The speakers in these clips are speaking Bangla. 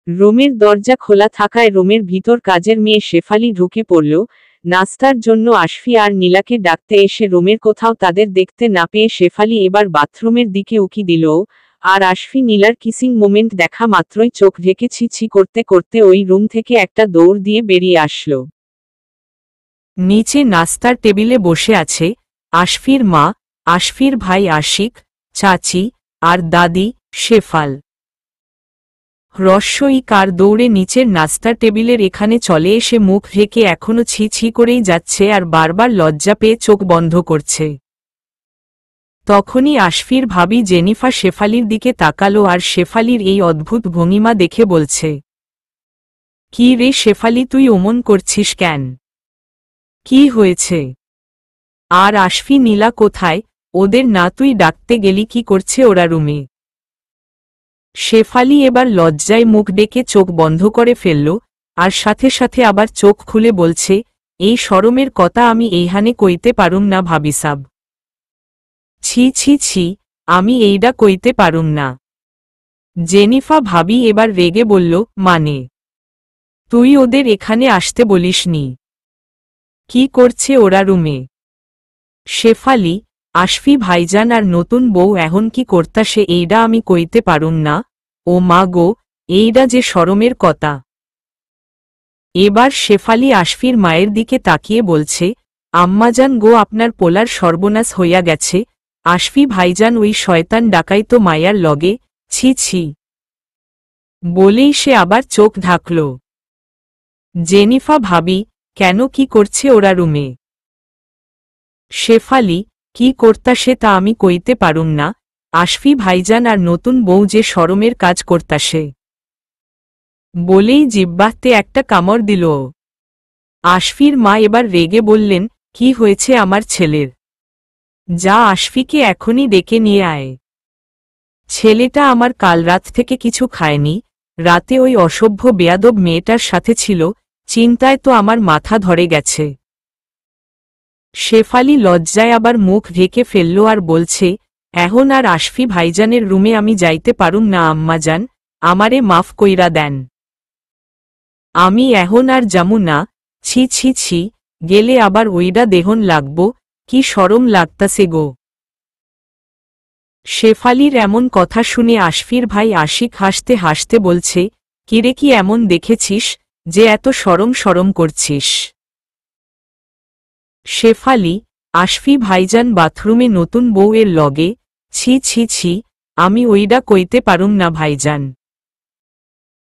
রুমের দরজা খোলা থাকায় রুমের ভিতর কাজের মেয়ে শেফালি ঢুকে পড়ল। নাস্তার জন্য আশফি আর নীলাকে ডাকতে এসে রুমের কোথাও তাদের দেখতে না পেয়ে শেফালি এবার বাথরুমের দিকে উকি দিল। আর আশফি নীলার কিসিং মোমেন্ট দেখা মাত্রই চোখ ঢেকে ছি ছি করতে করতে ওই রুম থেকে একটা দৌড় দিয়ে বেরিয়ে আসলো। নিচে নাস্তার টেবিলে বসে আছে আশফির মা, আশফির ভাই আশিক, চাচি আর দাদি শেফাল। রস্যই কার দৌড়ে নিচের নাস্তার টেবিলের এখানে চলে এসে মুখ ঢেকে এখনো ছি ছি করেই যাচ্ছে আর বারবার লজ্জা পেয়ে চোখ বন্ধ করছে। তখনই আশফির ভাবি জেনিফা শেফালির দিকে তাকালো আর শেফালির এই অদ্ভুত ভঙ্গিমা দেখে বলছে, কি রে শেফালি, তুই অমন করছিস কেন? কি হয়েছে? আর আশফি নীলা কোথায়? ওদের না তুই ডাকতে গেলি? কি করছে ওরা রুমে? শেফালি এবার লজ্জায় মুখ ডেকে চোখ বন্ধ করে ফেলল আর সাথে সাথে আবার চোখ খুলে বলছে, এই শরমের কথা আমি এইহানে কইতে পারুম না ভাবিসাব। ছি ছি ছি, আমি এইডা কইতে পারুম না। জেনিফা ভাবি এবার রেগে বলল, মানে তুই ওদের এখানে আসতে বলিসনি? কি করছে ওরা রুমে? শেফালি, আশফি ভাইজান আর নতুন বউ এখন কি করতাসে এইডা আমি কইতে পারুম না। ও মা গো, এইডা যে শরমের কথা। এবার শেফালি আশফির মায়ের দিকে তাকিয়ে বলছে, আম্মাজান গো, আপনার পোলার সর্বনাশ হইয়া গেছে। আশফি ভাইজান ওই শয়তান ডাকাইতো মায়ার লগে, ছি ছি। বলেই সে আবার চোখ ঢাকল। জেনিফা ভাবি, কেন, কি করছে ওরা রুমে? শেফালি, কি করতাসে তা আমি কইতে পারুম না। আশফি ভাইজান আর নতুন বউ যে শরমের কাজ করতাসে। বলেই জিব্বাতে একটা কামড় দিল। আশফির মা এবার রেগে বললেন, কি হয়েছে আমার ছেলের? যা আশফিকে এখনই ডেকে নিয়ে আয়। ছেলেটা আমার কাল রাত থেকে কিছু খায়নি, রাতে ওই অসভ্য বেয়াদব মেয়েটার সাথে ছিল, চিন্তায় তো আমার মাথা ধরে গেছে। শেফালি লজ্জায় আবার মুখ ঢেকে ফেলল আর বলছে, এখন আর আশফি ভাইজানের রুমে আমি যাইতে পারুম না আম্মাজান, আমারে মাফ কইরা দেন। আমি এখন আর যামু না, ছি ছি ছি, গেলে আবার ওইডা দেহন লাগব, কি শরম লাগতাছে গো। শেফালির এমন কথা শুনে আশফির ভাই আশিক হাসতে হাসতে বলছে, কিরে, কি এমন দেখেছিস যে এত শরম শরম করছিস? শেফালি, আশফি ভাইজান বাথরুমে নতুন বউয়ের লগে, ছি ছি ছি, আমি ওইডা কইতে পারুম না ভাইজান।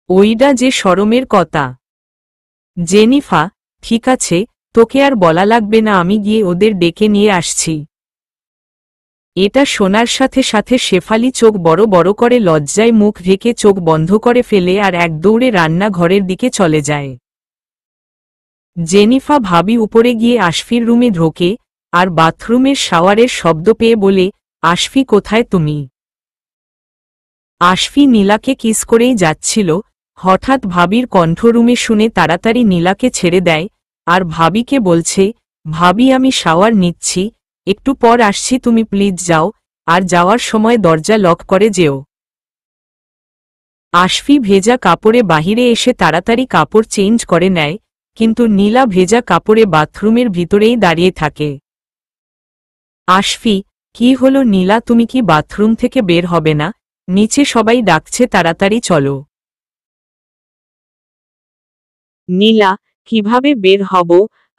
ওইডা যে শরমের কথা। জেনিফা, ঠিক আছে, তোকে আর বলা লাগবে না, আমি গিয়ে ওদের ডেকে নিয়ে আসছি। এটা শোনার সাথে সাথে শেফালি চোখ বড় বড় করে লজ্জায় মুখ ঢেকে চোখ বন্ধ করে ফেলে আর এক দৌড়ে রান্নাঘরের দিকে চলে যায়। জেনিফা ভাবি উপরে গিয়ে আশফির রুমে ঢোকে আর বাথরুমের শাওয়ারের শব্দ পেয়ে বলে, আশফি কোথায় তুমি? আশফি নীলাকে কিস করেই যাচ্ছিল, হঠাৎ ভাবির কণ্ঠ রুমে শুনে তাড়াতাড়ি নীলাকে ছেড়ে দেয় আর ভাবিকে বলছে, ভাবি আমি শাওয়ার নিচ্ছি, একটু পর আসছি, তুমি প্লিজ যাও, আর যাওয়ার সময় দরজা লক করে যেও। আশফি ভেজা কাপড়ে বাহিরে এসে তাড়াতাড়ি কাপড় চেঞ্জ করে নেয়, কিন্তু নীলা ভেজা কাপড়ে বাথরুমের ভিতরেই দাঁড়িয়ে থাকে। আশফি, কি হলো নীলা, তুমি কি বাথরুম থেকে বের হবে না? নিচে সবাই ডাকছে, তাড়াতাড়ি চলো। নীলা, কিভাবে বের হব?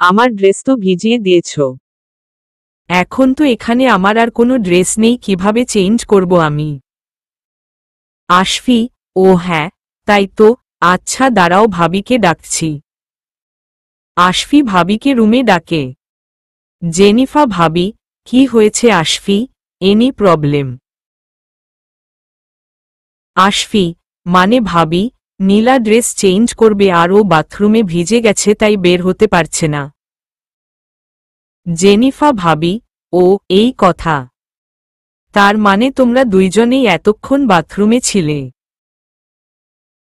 আমার ড্রেস তো ভিজিয়ে দিয়েছ। এখন তো এখানে আমার আর কোনো ড্রেস নেই, কিভাবে চেঞ্জ করব আমি? আশফি, ও হ্যাঁ, তাই তো, আচ্ছা দাঁড়াও, ভাবিকে ডাকছি। আশফি ভাবিকে রুমে ডাকে। জেনিফা ভাবি, কি হয়েছে আশফি, এনি প্রবলেম? আশফি, মানে ভাবি, নীলা ড্রেস চেঞ্জ করবে আর ও বাথরুমে ভিজে গেছে তাই বের হতে পারছে না। জেনিফা ভাবি, ও এই কথা, তার মানে তোমরা দুইজনেই এতক্ষণ বাথরুমে ছিলে?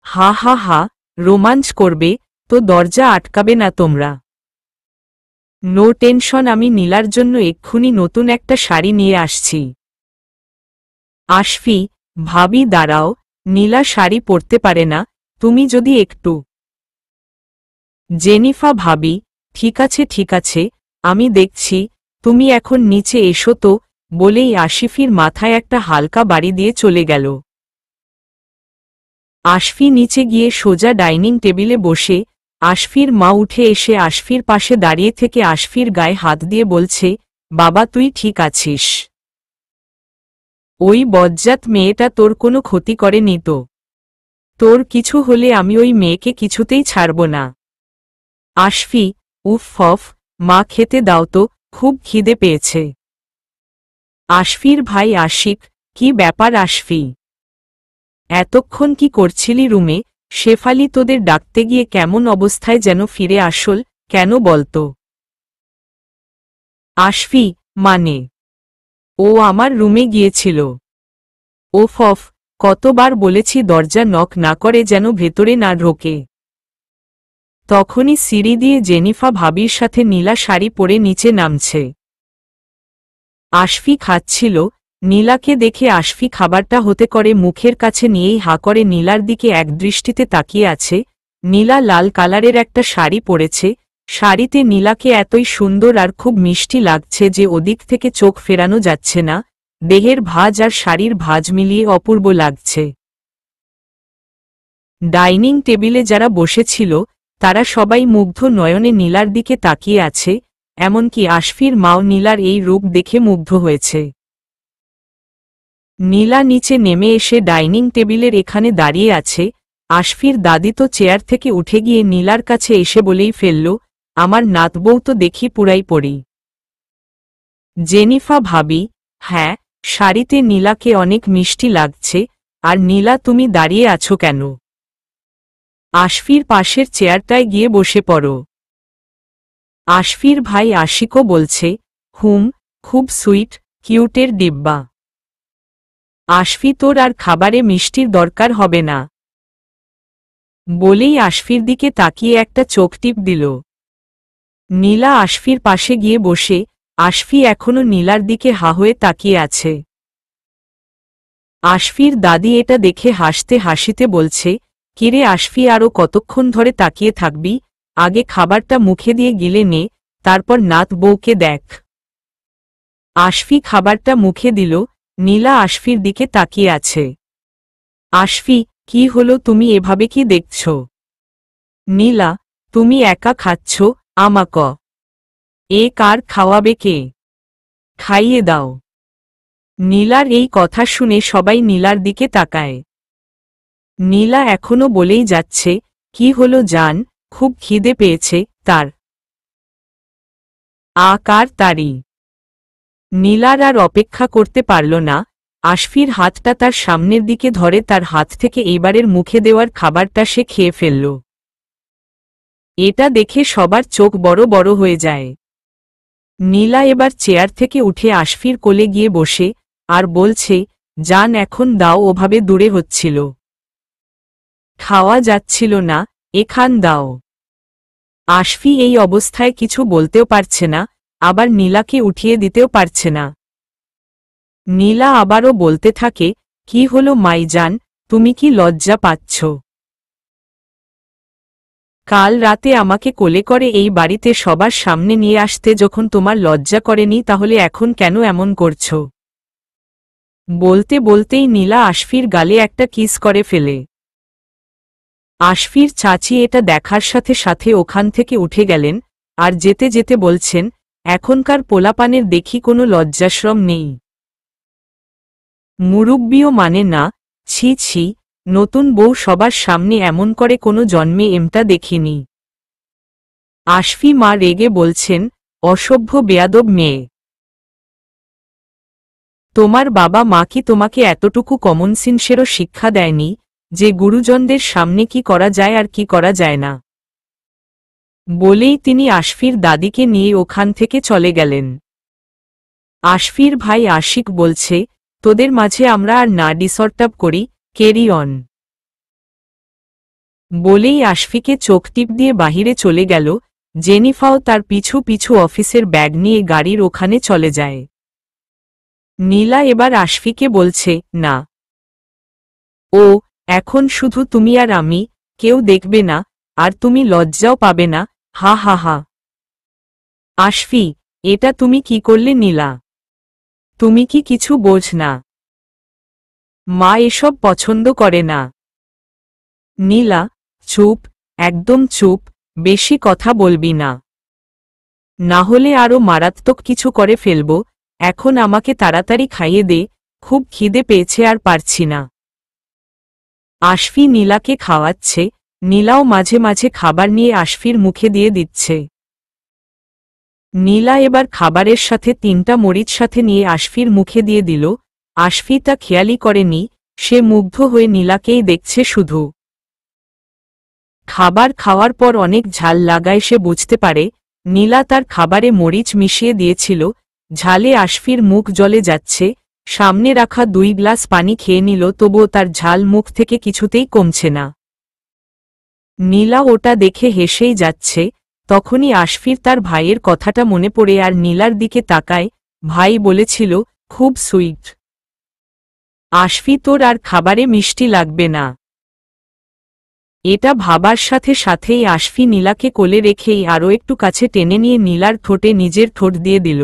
হা হা হা, রোমাঞ্চ করবে তো দরজা আটকাবে না তোমরা? নো টেনশন, আমি নীলার জন্য এক্ষুনি নতুন একটা শাড়ি নিয়ে আসছি। আশফি ভাবি, দাঁড়াও, নীলা শাড়ি পরতে পারে না, তুমি যদি একটু। জেনিফা ভাবি, ঠিক আছে, আমি দেখছি, তুমি এখন নিচে এসো তো, বলেই আশিফির মাথায় একটা হালকা বাড়ি দিয়ে চলে গেল। আশফি নিচে গিয়ে সোজা ডাইনিং টেবিলে বসে, আশফির মা উঠে এসে আশফির পাশে দাঁড়িয়ে থেকে আশফির গায়ে হাত দিয়ে বলছে, বাবা তুই ঠিক আছিস? ওই বজ্জাত মেয়েটা তোর কোনো ক্ষতি করেনি তো? তোর কিছু হলে আমি ওই মেয়েকে কিছুতেই ছাড়ব না। আশফি, উফ, মা খেতে দাও তো, খুব খিদে পেয়েছে। আশফির ভাই আশিক, কি ব্যাপার আশফি? এতক্ষণ কি করছিলি রুমে? শেফালি তোদের ডাকতে গিয়ে কেমন অবস্থায় যেন ফিরে আসল, কেন বলতো? আশফি, মানে? ও আমার রুমে গিয়েছিল। ওফ, কতবার বলেছি দরজা নক না করে যেন ভেতরে না ঢোকে। তখনই সিঁড়ি দিয়ে জেনিফা ভাবির সাথে নীলা শাড়ি পরে নিচে নামছে। আশফি খাচ্ছিল, নীলাকে দেখে আশফি খাবারটা হতে করে মুখের কাছে নিয়েই হা করে নীলার দিকে একদৃষ্টিতে তাকিয়ে আছে। নীলা লাল কালারের একটা শাড়ি পরেছে, শাড়িতে নীলাকে এতই সুন্দর আর খুব মিষ্টি লাগছে যে ওদিক থেকে চোখ ফেরানো যাচ্ছে না, দেহের ভাঁজ আর শাড়ির ভাঁজ মিলিয়ে অপূর্ব লাগছে। ডাইনিং টেবিলে যারা বসেছিল তারা সবাই মুগ্ধ নয়নে নীলার দিকে তাকিয়ে আছে, এমনকি আশফির মাও নীলার এই রূপ দেখে মুগ্ধ হয়েছে। নীলা নিচে নেমে এসে ডাইনিং টেবিলের এখানে দাঁড়িয়ে আছে। আশফির দাদি তো চেয়ার থেকে উঠে গিয়ে নীলার কাছে এসে বলেই ফেলল, আমার নাতবউ তো দেখি পুরাই পড়ি। জেনিফা ভাবি, হ্যাঁ, শাড়িতে নীলাকে অনেক মিষ্টি লাগছে। আর নীলা তুমি দাঁড়িয়ে আছো কেন? আশফির পাশের চেয়ারটায় গিয়ে বসে পড়ো। আশফির ভাই আশিকও বলছে, খুব সুইট, কিউটের ডিব্বা। আশফি তোর আর খাবারে মিষ্টির দরকার হবে না, বলেই আশফির দিকে তাকিয়ে একটা চোখ টিপ দিল। নীলা আশফির পাশে গিয়ে বসে, আশফি এখনো নীলার দিকে হা হয়ে তাকিয়ে আছে। আশফির দাদি এটা দেখে হাসতে হাসিতে বলছে, কিরে আশফি আরও কতক্ষণ ধরে তাকিয়ে থাকবি? আগে খাবারটা মুখে দিয়ে গিলে নে, তারপর নাত বউকে দেখ। আশফি খাবারটা মুখে দিল, নীলা আশফির দিকে তাকিয়ে আছে। আশফি, কি হলো, তুমি এভাবে কি দেখছ? নীলা, তুমি একা খাচ্ছ, আমাক এ কার খাওয়াবে কে? খাইয়ে দাও। নীলার এই কথা শুনে সবাই নীলার দিকে তাকায়। নীলা এখনো বলেই যাচ্ছে, কি হলো জান, খুব খিদে পেয়েছে তার। কার তারি? নীলার আর অপেক্ষা করতে পারল না, আশফির হাতটা তার সামনের দিকে ধরে তার হাত থেকে এইবারের মুখে দেওয়ার খাবারটা সে খেয়ে ফেলল। এটা দেখে সবার চোখ বড় বড় হয়ে যায়। নীলা এবার চেয়ার থেকে উঠে আশফির কোলে গিয়ে বসে, আর বলছে, জান এখন দাও, ওভাবে দূরে হচ্ছিল, খাওয়া যাচ্ছিল না, এখান দাও। আশফি এই অবস্থায় কিছু বলতেও পারছে না, আবার নীলাকে উঠিয়ে দিতেও পারছে না। নীলা আবারও বলতে থাকে, কি হলো মাইজান, তুমি কি লজ্জা পাচ্ছ? কাল রাতে আমাকে কোলে করে এই বাড়িতে সবার সামনে নিয়ে আসতে যখন তোমার লজ্জা করেনি, তাহলে এখন কেন এমন করছো? বলতে বলতেই নীলা আশফির গালে একটা কিস করে ফেলে। আশফির চাচি এটা দেখার সাথে সাথে ওখান থেকে উঠে গেলেন, আর যেতে যেতে বলছেন, এখনকার পোলাপানের দেখি কোনো লজ্জাশ্রম নেই। মুরুব্বিও মানে না, ছি, নতুন বউ সবার সামনে এমন করে কোনো জন্মে এমটা দেখিনি। আশফি মা রেগে বলছেন, অসভ্য বেয়াদব মেয়ে। তোমার বাবা মা কি তোমাকে এতটুকু কমন সেন্সেরও শিক্ষা দেয়নি যে গুরুজনদের সামনে কি করা যায় আর কি করা যায় না? বলেই তিনি আশফির দাদিকে নিয়ে ওখান থেকে চলে গেলেন। আশফির ভাই আশিক বলছে, তোদের মাঝে আমরা আর না ডিসটার্ব করি, ক্যারি অন। বলেই আশফিকে চোখ টিপ দিয়ে বাহিরে চলে গেল। জেনিফাও তার পিছু পিছু অফিসের ব্যাগ নিয়ে গাড়ির ওখানে চলে যায়। নীলা এবার আশফিকে বলছে, না, ও এখন শুধু তুমি আর আমি, কেউ দেখবে না, আর তুমি লজ্জাও পাবে না, হা হা হা। আশফি, এটা তুমি কি করলে নীলা? তুমি কি কিছু বোঝ না? মা এসব পছন্দ করে না। নীলা, চুপ, একদম চুপ, বেশি কথা বলবি না, না হলে আরো মারাত্মক কিছু করে ফেলব। এখন আমাকে তাড়াতাড়ি খাইয়ে দে, খুব খিদে পেয়েছে আর পারছি না। আশফি নীলাকে খাওয়াচ্ছে, নীলাও মাঝে মাঝে খাবার নিয়ে আশফির মুখে দিয়ে দিচ্ছে। নীলা এবার খাবারের সাথে 3টা মরিচ সাথে নিয়ে আশফির মুখে দিয়ে দিল। আশফি তা খেয়ালই করেনি, সে মুগ্ধ হয়ে নীলাকেই দেখছে শুধু। খাবার খাওয়ার পর অনেক ঝাল লাগায় সে বুঝতে পারে, নীলা তার খাবারে মরিচ মিশিয়ে দিয়েছিল। ঝালে আশফির মুখ জ্বলে যাচ্ছে, সামনে রাখা 2 গ্লাস পানি খেয়ে নিল, তবুও তার ঝাল মুখ থেকে কিছুতেই কমছে না। নীলা ওটা দেখে হেসেই যাচ্ছে। তখনই আশফির তার ভাইয়ের কথাটা মনে পড়ে আর নীলার দিকে তাকায়। ভাই বলেছিল, খুব সুইট। আশফি, তোর আর খাবারে মিষ্টি লাগবে না। এটা ভাবার সাথে সাথেই আশফি নীলাকে কোলে রেখেই আরও একটু কাছে টেনে নিয়ে নীলার ঠোঁটে নিজের ঠোঁট দিয়ে দিল।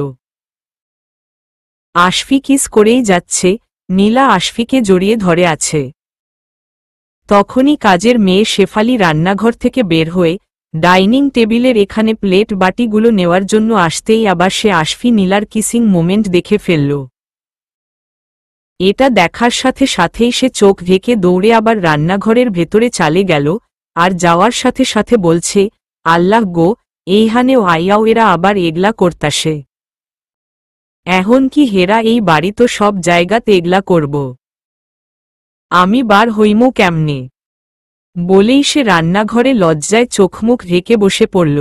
আশফি কিস করেই যাচ্ছে, নীলা আশফিকে জড়িয়ে ধরে আছে। তখনই কাজের মেয়ে শেফালি রান্নাঘর থেকে বের হয়ে ডাইনিং টেবিলের এখানে প্লেট বাটিগুলো নেওয়ার জন্য আসতেই আবার সে আশফি নীলার কিসিং মোমেন্ট দেখে ফেলল। এটা দেখার সাথে সাথেই সে চোখ ঢেকে দৌড়ে আবার রান্নাঘরের ভেতরে চলে গেল, আর যাওয়ার সাথে সাথে বলছে, আল্লাহ গো, এইহানেও আইয়াও এরা আবার এগলা করতাসে। এখন কি হেরা এই বাড়ি তো সব জায়গাতে এগলা করব, আমি বার হইমু কেমনে? বলেই সে রান্নাঘরে লজ্জায় চোখমুখ ঢেকে বসে পড়ল।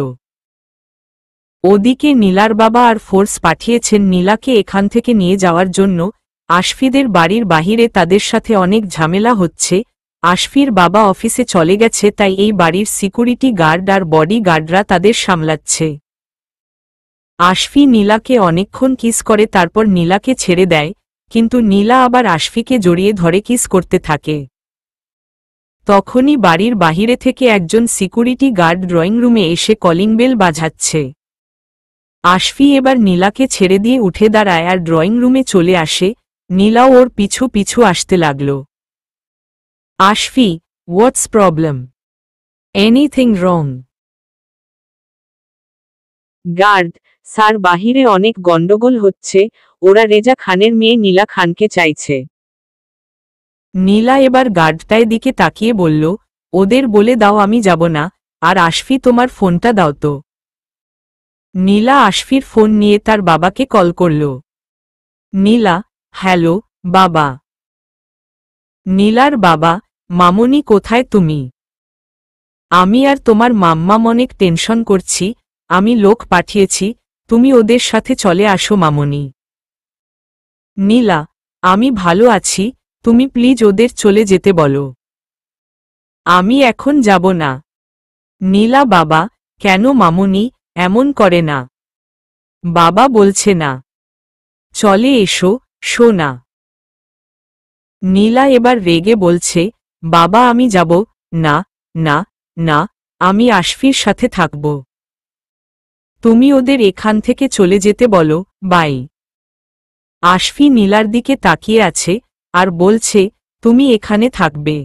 ওদিকে নীলার বাবা আর ফোর্স পাঠিয়েছেন নীলাকে এখান থেকে নিয়ে যাওয়ার জন্য। আশফিদের বাড়ির বাহিরে তাদের সাথে অনেক ঝামেলা হচ্ছে। আশফির বাবা অফিসে চলে গেছে, তাই এই বাড়ির সিকিউরিটি গার্ড আর বডি গার্ডরা তাদের সামলাচ্ছে। আশফি নীলাকে অনেকক্ষণ কিস করে তারপর নীলাকে ছেড়ে দেয়, কিন্তু নীলা আবার আশফিকে জড়িয়ে ধরে কিস করতে থাকে। তখনই বাড়ির বাহিরে থেকে একজন সিকিউরিটি গার্ড ড্রয়িং রুমে এসে কলিং বেল বাজাচ্ছে। আশফি এবার নীলাকে ছেড়ে দিয়ে উঠে দাঁড়ায় আর ড্রয়িং রুমে চলে আসে। নীলাও ওর পিছু পিছু আসতে লাগল। Ashfi, what's problem? Anything wrong? Guard sir, বাহিরে অনেক গন্ডগোল হচ্ছে, ওরা রেজা খানের মেয়ে নীলা খানকে চাইছে। নীলা এবার গার্ডটার দিকে তাকিয়ে বলল, ওদের বলে দাও আমি যাব না, আর আশফি তোমার ফোনটা দাও তো। নীলা আশফির ফোন নিয়ে তার বাবাকে কল করল। নীলা, হ্যালো বাবা। নীলার বাবা, মামনি কোথায় তুমি? আমি আর তোমার মাম্মা অনেক টেনশন করছি, আমি লোক পাঠিয়েছি, তুমি ওদের সাথে চলে আসো মামনি। নীলা, আমি ভালো আছি, তুমি প্লিজ ওদের চলে যেতে বলো। আমি এখন যাব না। নীলা, বাবা, কেন মামনি, এমন করে না। বাবা বলছে না। চলে এসো, শোনা। নীলা এবার রেগে বলছে, বাবা আমি যাব না, না, না, আমি আশফির সাথে থাকব। তুমি ওদের এখান থেকে চলে যেতে বলো, বাই। আশফি নীলার দিকে তাকিয়ে আছে আর বলছে, তুমি এখানে থাকবে।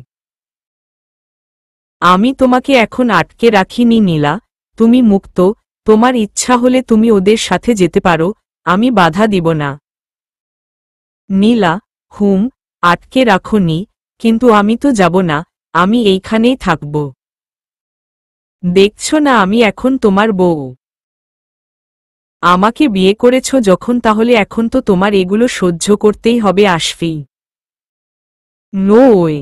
আমি তোমাকে এখন আটকে রাখিনি নীলা, তুমি মুক্ত, তোমার ইচ্ছা হলে তুমি ওদের সাথে যেতে পারো, আমি বাধা দিব না। নীলা, আটকে রাখোনি, কিন্তু আমি তো যাব না, আমি এইখানেই থাকব। দেখছ না আমি এখন তোমার বউ। আমাকে বিয়ে করেছ যখন, তাহলে এখন তো তোমার এগুলো সহ্য করতেই হবে আশফি। No way.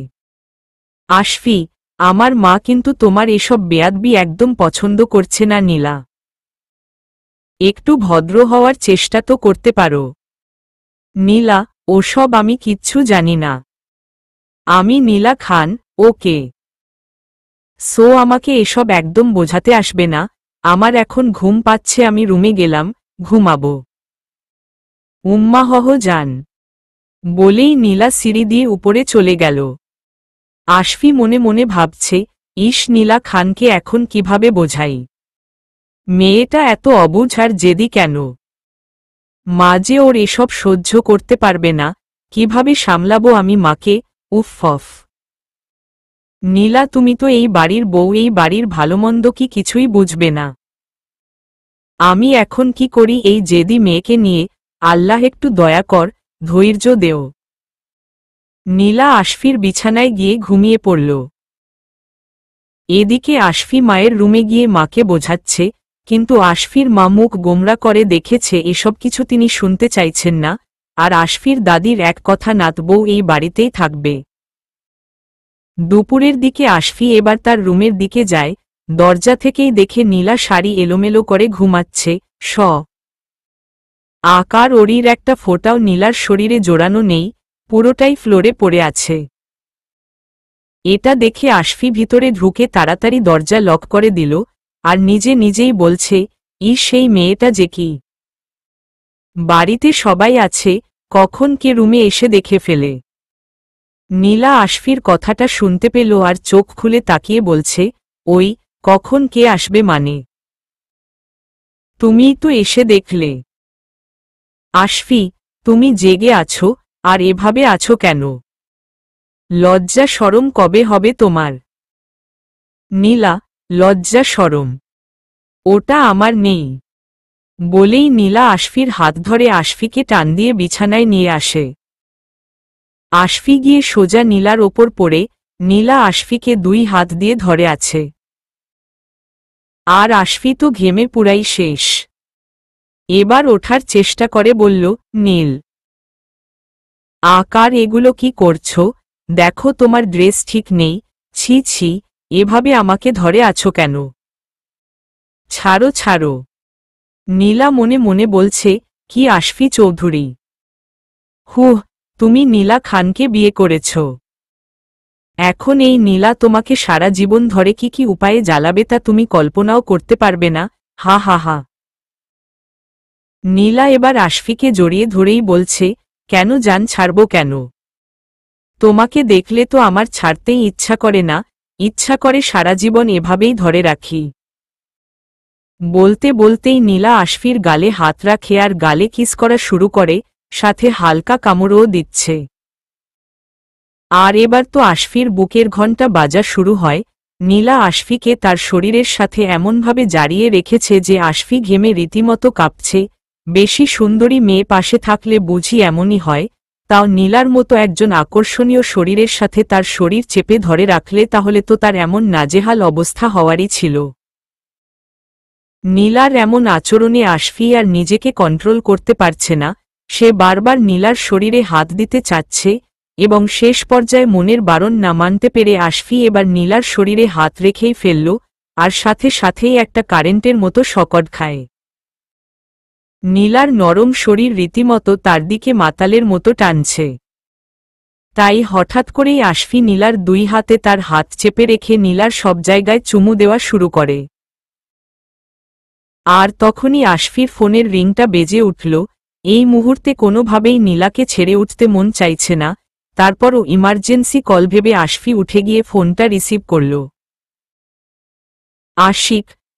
আশফি, আমার মা কিন্তু তোমার এসব বেয়াদবি একদম পছন্দ করছে না নীলা। একটু ভদ্র হওয়ার চেষ্টা তো করতে পারো। নীলা, ওসব আমি কিচ্ছু জানি না। আমি নীলা খান, ওকে। সো আমাকে এসব একদম বোঝাতে আসবে না, আমার এখন ঘুম পাচ্ছে, আমি রুমে গেলাম, ঘুমাবো। উম্মাহহ যান। বলেই নীলা সিঁড়ি দিয়ে উপরে চলে গেল। আশফি মনে মনে ভাবছে, ইস, নীলা খানকে এখন কিভাবে বোঝাই? মেয়েটা এত অবুঝ আর জেদি কেন? মা যে ওর এসব সহ্য করতে পারবে না, কিভাবে সামলাবো আমি মাকে? উফ। নীলা, তুমি তো এই বাড়ির বউ, এই বাড়ির ভালোমন্দ কি কিছুই বুঝবে না। আমি এখন কি করি এই জেদি মেয়েকে নিয়ে? আল্লাহ একটু দয়া কর, ধৈর্য দেও। নীলা আশফির বিছানায় গিয়ে ঘুমিয়ে পড়ল। এদিকে আশফি মায়ের রুমে গিয়ে মাকে বোঝাচ্ছে, কিন্তু আশফির মা মুখ গোমরা করে দেখেছে এসব কিছু তিনি শুনতে চাইছেন না, আর আশফির দাদির এক কথা, নাত বউ এই বাড়িতেই থাকবে। দুপুরের দিকে আশফি এবার তার রুমের দিকে যায়, দরজা থেকেই দেখে নীলা শাড়ি এলোমেলো করে ঘুমাচ্ছে। আকার ওড়ির একটা ফোঁটাও নীলার শরীরে জোড়ানো নেই, পুরোটাই ফ্লোরে পড়ে আছে। এটা দেখে আশফি ভিতরে ঢুকে তাড়াতাড়ি দরজা লক করে দিল, আর নিজে নিজেই বলছে, সেই মেয়েটা যে কি? বাড়িতে সবাই আছে, কখন কে রুমে এসে দেখে ফেলে। নীলা আশফির কথাটা শুনতে পেল আর চোখ খুলে তাকিয়ে বলছে, ওই, কখন কে আসবে মানে? তুমিই তো এসে দেখলে। আশফি, তুমি জেগে আছো, আর এভাবে আছো কেন? লজ্জা শরম কবে হবে তোমার? নীলা, লজ্জা শরম ওটা আমার নেই। বলেই নীলা আশফির হাত ধরে আশফিকে টান দিয়ে বিছানায় নিয়ে আসে। আশফি গিয়ে সোজা নীলার ওপর পড়ে, নীলা আশফিকে দুই হাত দিয়ে ধরে আছে। আর আশফি তো ঘেমে পুরাই শেষ। এবার ওঠার চেষ্টা করে বলল, নীল, আকার এগুলো কি করছো? দেখো তোমার ড্রেস ঠিক নেই। ছি, এভাবে আমাকে ধরে আছো কেন? ছাড়ো। নীলা মনে মনে বলছে, কি আশফি চৌধুরী, তুমি নীলা খানকে বিয়ে করেছ। এখন এই নীলা তোমাকে সারা জীবন ধরে কি কি উপায়ে জ্বালাবে তা তুমি কল্পনাও করতে পারবে না। হা। নীলা এবার আশফিকে জড়িয়ে ধরেই বলছে, কেন জান ছাড়ব কেন? তোমাকে দেখলে তো আমার ছাড়তেই ইচ্ছা করে না, ইচ্ছা করে সারা জীবন এভাবেই ধরে রাখি। বলতে বলতেই নীলা আশফির গালে হাত রাখে আর গালে কিস করা শুরু করে, সাথে হালকা কামড়ও দিচ্ছে। আর এবার তো আশফির বুকের ঘণ্টা বাজা শুরু হয়। নীলা আশফিকে তার শরীরের সাথে এমনভাবে জড়িয়ে রেখেছে যে আশফি ঘেমে রীতিমতো কাঁপছে। বেশি সুন্দরী মেয়ে পাশে থাকলে বুঝি এমনই হয়, তাও নীলার মতো একজন আকর্ষণীয় শরীরের সাথে তার শরীর চেপে ধরে রাখলে তাহলে তো তার এমন নাজেহাল অবস্থা হওয়ারই ছিল। নীলার এমন আচরণে আশফি আর নিজেকে কন্ট্রোল করতে পারছে না। সে বারবার নীলার শরীরে হাত দিতে চাচ্ছে, এবং শেষ পর্যায়ে মনের বারণ না মানতে পেরে আশফি এবার নীলার শরীরে হাত রেখেই ফেলল, আর সাথে সাথেই একটা কারেন্টের মতো শকট খায়। নীলার নরম শরীর রীতিমতো তার দিকে মাতালের মতো টানছে। তাই হঠাৎ করেই আশফি নীলার দুই হাতে তার হাত চেপে রেখে নীলার সব জায়গায় চুমু দেওয়া শুরু করে। আর তখনই আশফির ফোনের রিংটা বেজে উঠল। এই মুহূর্তে কোনোভাবেই নীলাকে ছেড়ে উঠতে মন চাইছে না, তারপরও ইমার্জেন্সি কল ভেবে আশফি উঠে গিয়ে ফোনটা রিসিভ করল।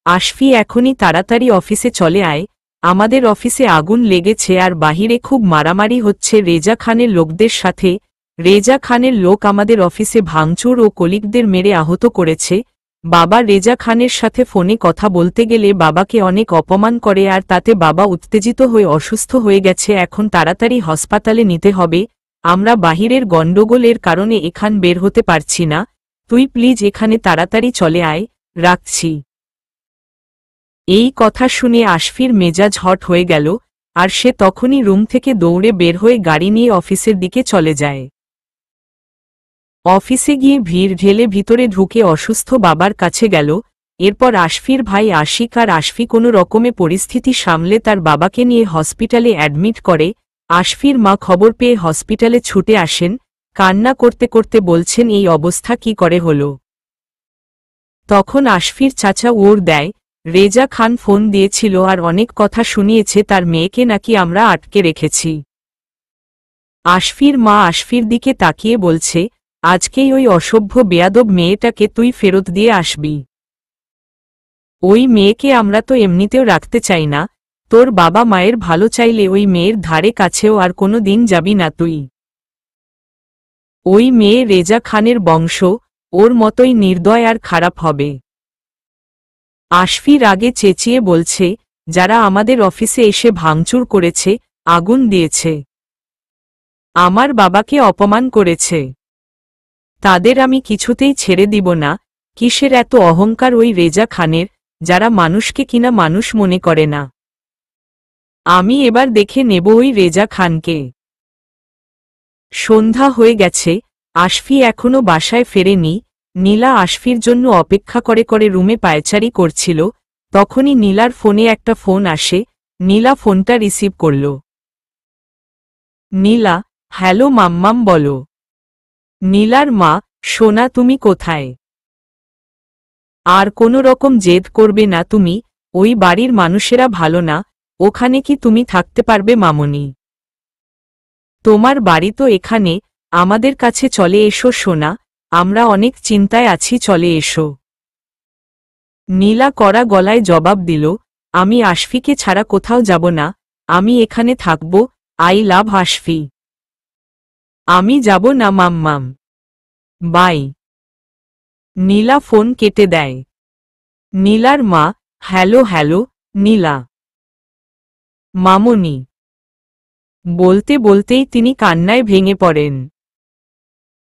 আশফি, এখনই তাড়াতাড়ি অফিসে চলে আয়, আমাদের অফিসে আগুন লেগেছে আর বাহিরে খুব মারামারি হচ্ছে রেজা খানের লোকদের সাথে। রেজা খানের লোক আমাদের অফিসে ভাঙচুর ও কলিগদের মেরে আহত করেছে। বাবা রেজা খানের সাথে ফোনে কথা বলতে গেলে বাবাকে অনেক অপমান করে আর তাতে বাবা উত্তেজিত হয়ে অসুস্থ হয়ে গেছে। এখন তাড়াতাড়ি হাসপাতালে নিতে হবে। আমরা বাহিরের গণ্ডগোলের কারণে এখান বের হতে পারছি না, তুই প্লিজ এখানে তাড়াতাড়ি চলে আয়, রাখছি। এই কথা শুনে আশফির মেজাজ হট হয়ে গেল, আর সে তখনই রুম থেকে দৌড়ে বের হয়ে গাড়ি নিয়ে অফিসের দিকে চলে যায়। অফিসে গিয়ে ভিড় ঢেলে ভিতরে ঢুকে অসুস্থ বাবার কাছে গেল। এরপর আশফির ভাই আশিক আর আশফি কোনো রকমে পরিস্থিতি সামলে তার বাবাকে নিয়ে হসপিটালে অ্যাডমিট করে। আশফির মা খবর পেয়ে হসপিটালে ছুটে আসেন, কান্না করতে করতে বলছেন এই অবস্থা কি করে হলো। তখন আশফির চাচা ওর দেয়, রেজা খান ফোন দিয়েছিল আর অনেক কথা শুনিয়েছে, তার মেয়েকে নাকি আমরা আটকে রেখেছি। আশফির মা আশফির দিকে তাকিয়ে বলছে, আজকেই ওই অসভ্য বেয়াদব মেয়েটাকে তুই ফেরত দিয়ে আসবি। ওই মেয়েকে আমরা তো এমনিতেও রাখতে চাই না, তোর বাবা মায়ের ভালো চাইলে ওই মেয়ের ধারে কাছেও আর কোনো দিন যাবি না তুই। ওই মেয়ে রেজা খানের বংশ, ওর মতোই নির্দয় আর খারাপ হবে। আশফি রাগে চেঁচিয়ে বলছে, যারা আমাদের অফিসে এসে ভাঙচুর করেছে, আগুন দিয়েছে, আমার বাবাকে অপমান করেছে, তাদের আমি কিছুতেই ছেড়ে দিব না। কিসের এত অহংকার ওই রেজা খানের, যারা মানুষকে কিনা মানুষ মনে করে না। আমি এবার দেখে নেব ওই রেজা খানকে। সন্ধ্যা হয়ে গেছে, আশফি এখনো বাসায় ফেরেনি। নীলা আশফির জন্য অপেক্ষা করে করে রুমে পায়চারি করছিল, তখনই নীলার ফোনে একটা ফোন আসে। নীলা ফোনটা রিসিভ করল। নীলা, হ্যালো মাম্মাম বলো। নীলার মা, সোনা তুমি কোথায়? আর কোনো রকম জেদ করবে না তুমি, ওই বাড়ির মানুষেরা ভালো না, ওখানে কি তুমি থাকতে পারবে মামনি? তোমার বাড়ি তো এখানে, আমাদের কাছে চলে এসো সোনা, আমরা অনেক চিন্তায় আছি, চলে এসো। নীলা কড়া গলায় জবাব দিল, আমি আশফিকে ছাড়া কোথাও যাব না, আমি এখানে থাকব, আই লাভ আশফি। আমি যাব না মাম্মাম, বাই। নীলা ফোন কেটে দেয়। নীলার মা, হ্যালো হ্যালো, নীলা। মামনি। বলতে বলতেই তিনি কান্নায় ভেঙে পড়েন।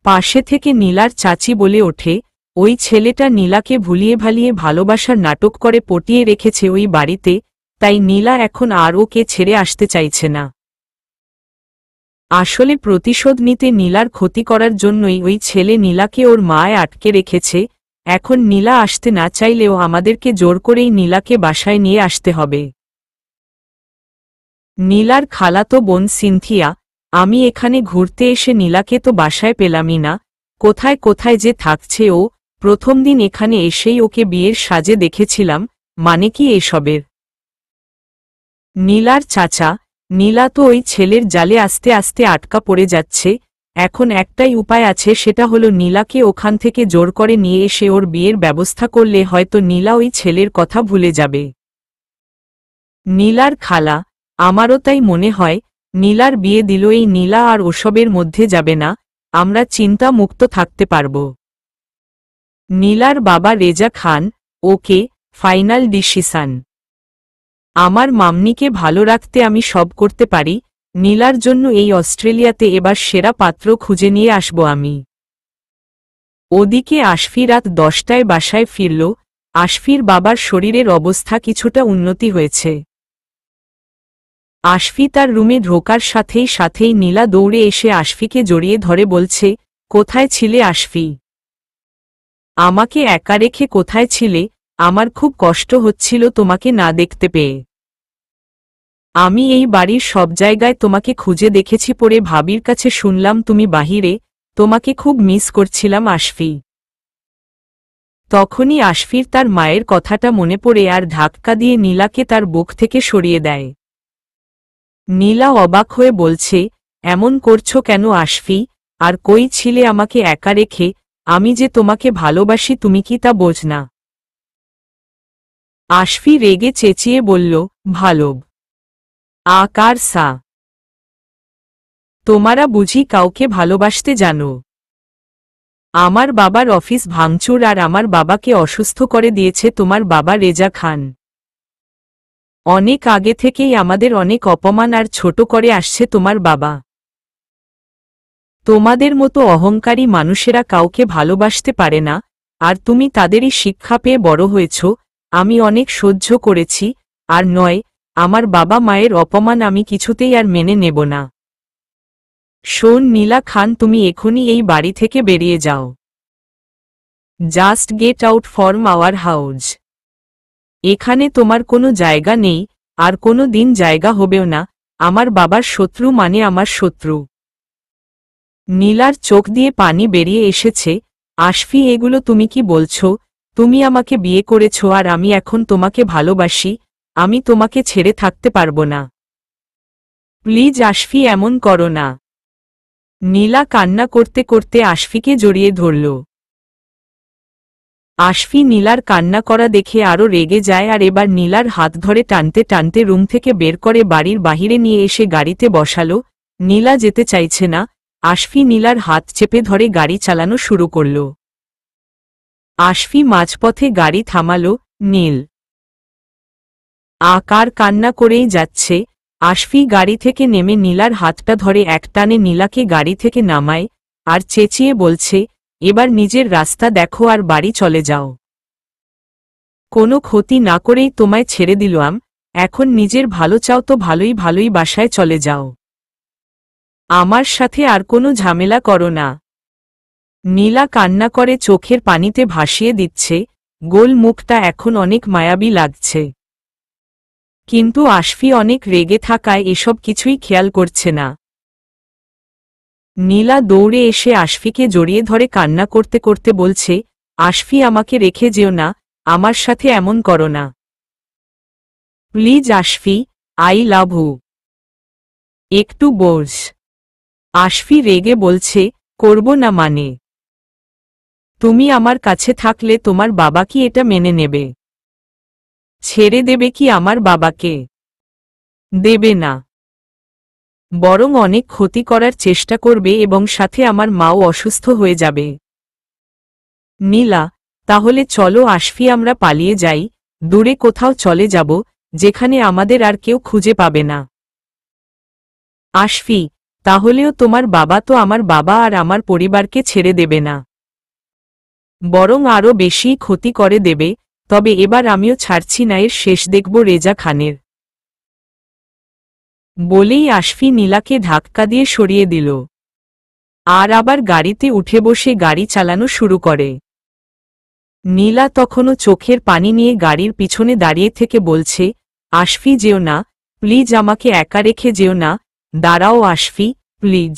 পাশে থেকে নীলার চাচি বলে ওঠে, ওই ছেলেটা নীলাকে ভুলিয়ে ভালিয়ে ভালোবাসার নাটক করে পটিয়ে রেখেছে ওই বাড়িতে, তাই নীলা এখন আর ওকে ছেড়ে আসতে চাইছে না। আসলে প্রতিশোধ নিতে নীলার ক্ষতি করার জন্যই ওই ছেলে নীলাকে ওর মায় আটকে রেখেছে। এখন নীলা আসতে না চাইলেও আমাদেরকে জোর করেই নীলাকে বাসায় নিয়ে আসতে হবে। নীলার খালাতো বোন সিনথিয়া, আমি এখানে ঘুরতে এসে নীলাকে তো বাসায় পেলামই না, কোথায় কোথায় যে থাকছে ও, প্রথম দিন এখানে এসেই ওকে বিয়ের সাজে দেখেছিলাম, মানে কি এসবের? নীলার চাচা, নীলা তো ওই ছেলের জালে আস্তে আস্তে আটকা পড়ে যাচ্ছে, এখন একটাই উপায় আছে, সেটা হলো নীলাকে ওখান থেকে জোর করে নিয়ে এসে ওর বিয়ের ব্যবস্থা করলে হয়তো নীলা ওই ছেলের কথা ভুলে যাবে। নীলার খালা, আমারও তাই মনে হয়, নীলার বিয়ে দিল এই নীলা আর ওসবের মধ্যে যাবে না, আমরা চিন্তা মুক্ত থাকতে পারব। নীলার বাবা রেজা খান, ওকে, ফাইনাল ডিসিশন। আমার মামনিকে ভালো রাখতে আমি সব করতে পারি, নীলার জন্য এই অস্ট্রেলিয়াতে এবার সেরা পাত্র খুঁজে নিয়ে আসব আমি। ওদিকে আশফি রাত 10টায় বাসায় ফিরল। আশফির বাবার শরীরের অবস্থা কিছুটা উন্নতি হয়েছে। আশফি তার রুমে ঢোকার সাথেই সাথেই নীলা দৌড়ে এসে আশফিকে জড়িয়ে ধরে বলছে, কোথায় ছিলে আশফি? আমাকে একা রেখে কোথায় ছিলে? আমার খুব কষ্ট হচ্ছিল তোমাকে না দেখতে পেয়ে। আমি এই বাড়ির সব জায়গায় তোমাকে খুঁজে দেখেছি, পরে ভাবির কাছে শুনলাম তুমি বাহিরে, তোমাকে খুব মিস করছিলাম আশফি। তখনই আশফির তার মায়ের কথাটা মনে পড়ে আর ধাক্কা দিয়ে নীলাকে তার বুক থেকে সরিয়ে দেয়। নীলা অবাক হয়ে বলছে, এমন করছো কেন আশফি? আর কই ছিলে আমাকে একা রেখে? আমি যে তোমাকে ভালোবাসি তুমি কি তা বোঝ না? আশফি রেগে চেঁচিয়ে বলল, ভালোব আকার সা, তোমারা বুঝি কাউকে ভালোবাসতে জানো? আমার বাবার অফিস ভাঙচুর আর আমার বাবাকে অসুস্থ করে দিয়েছে তোমার বাবা রেজা খান। অনেক আগে থেকেই আমাদের অনেক অপমান আর ছোট করে আসছে তোমার বাবা। তোমাদের মতো অহংকারী মানুষেরা কাউকে ভালোবাসতে পারে না, আর তুমি তাদেরই শিক্ষা পেয়ে বড় হয়েছ। আমি অনেক সহ্য করেছি, আর নয়, আমার বাবা মায়ের অপমান আমি কিছুতেই আর মেনে নেব না। শোন নীলা খান, তুমি এখনই এই বাড়ি থেকে বেরিয়ে যাও। Just get out from our house. এখানে তোমার কোনো জায়গা নেই, আর কোনো দিন জায়গা হবেও না। আমার বাবার শত্রু মানে আমার শত্রু। নীলার চোখ দিয়ে পানি বেরিয়ে এসেছে। আশফি, এগুলো তুমি কি বলছো? তুমি আমাকে বিয়ে করেছ আর আমি এখন তোমাকে ভালোবাসি, আমি তোমাকে ছেড়ে থাকতে পারবো না। প্লিজ আশফি, এমন করো না। নীলা কান্না করতে করতে আশফিকে জড়িয়ে ধরল। আশফি নীলার কান্না করা দেখে আরো রেগে যায় আর এবার নীলার হাত ধরে টানতে টানতে রুম থেকে বের করে বাড়ির বাহিরে নিয়ে এসে গাড়িতে বসালো। নীলা যেতে চাইছে না। আশফি নীলার হাত চেপে ধরে গাড়ি চালানো শুরু করল। আশফি মাঝপথে গাড়ি থামালো। নীল আকার কান্না করেই যাচ্ছে। আশফি গাড়ি থেকে নেমে নীলার হাতটা ধরে একটানে নীলাকে গাড়ি থেকে নামায় আর চেঁচিয়ে বলছে, এবার নিজের রাস্তা দেখো আর বাড়ি চলে যাও। কোনো ক্ষতি না করেই তোমায় ছেড়ে দিলাম, এখন নিজের ভালো চাও তো ভালোই ভালোই বাসায় চলে যাও, আমার সাথে আর কোনো ঝামেলা করো না। নীলা কান্না করে চোখের পানিতে ভাসিয়ে দিচ্ছে। গোল মুখটা এখন অনেক মায়াবী লাগছে। কিন্তু আশফি অনেক রেগে থাকায় এসব কিছুই খেয়াল করছে না। নীলা দৌড়ে এসে আশফিকে জড়িয়ে ধরে কান্না করতে করতে বলছে, আশফি আমাকে রেখে যেও না, আমার সাথে এমন করো না, please Ashfi, I love you, একটু বোঝ। আশফি রেগে বলছে, করব না মানে? তুমি আমার কাছে থাকলে তোমার বাবা কি এটা মেনে নেবে? ছেড়ে দেবে কি আমার বাবাকে? দেবে না, বরং অনেক ক্ষতি করার চেষ্টা করবে এবং সাথে আমার মাও অসুস্থ হয়ে যাবে। নীলা, তাহলে চলো আশফি আমরা পালিয়ে যাই, দূরে কোথাও চলে যাব, যেখানে আমাদের আর কেউ খুঁজে পাবে না। আশফি, তাহলেও তোমার বাবা তো আমার বাবা আর আমার পরিবারকে ছেড়ে দেবে না, বরং আরও বেশি ক্ষতি করে দেবে। তবে এবার আমিও ছাড়ছি না, এর শেষ দেখব রেজা খানের। বলেই আশফি নীলাকে ধাক্কা দিয়ে সরিয়ে দিল আর আবার গাড়িতে উঠে বসে গাড়ি চালানো শুরু করে। নীলা তখনও চোখের পানি নিয়ে গাড়ির পিছনে দাঁড়িয়ে থেকে বলছে, আশফি যেও না, প্লিজ আমাকে একা রেখে যেও না, দাঁড়াও আশফি, প্লিজ।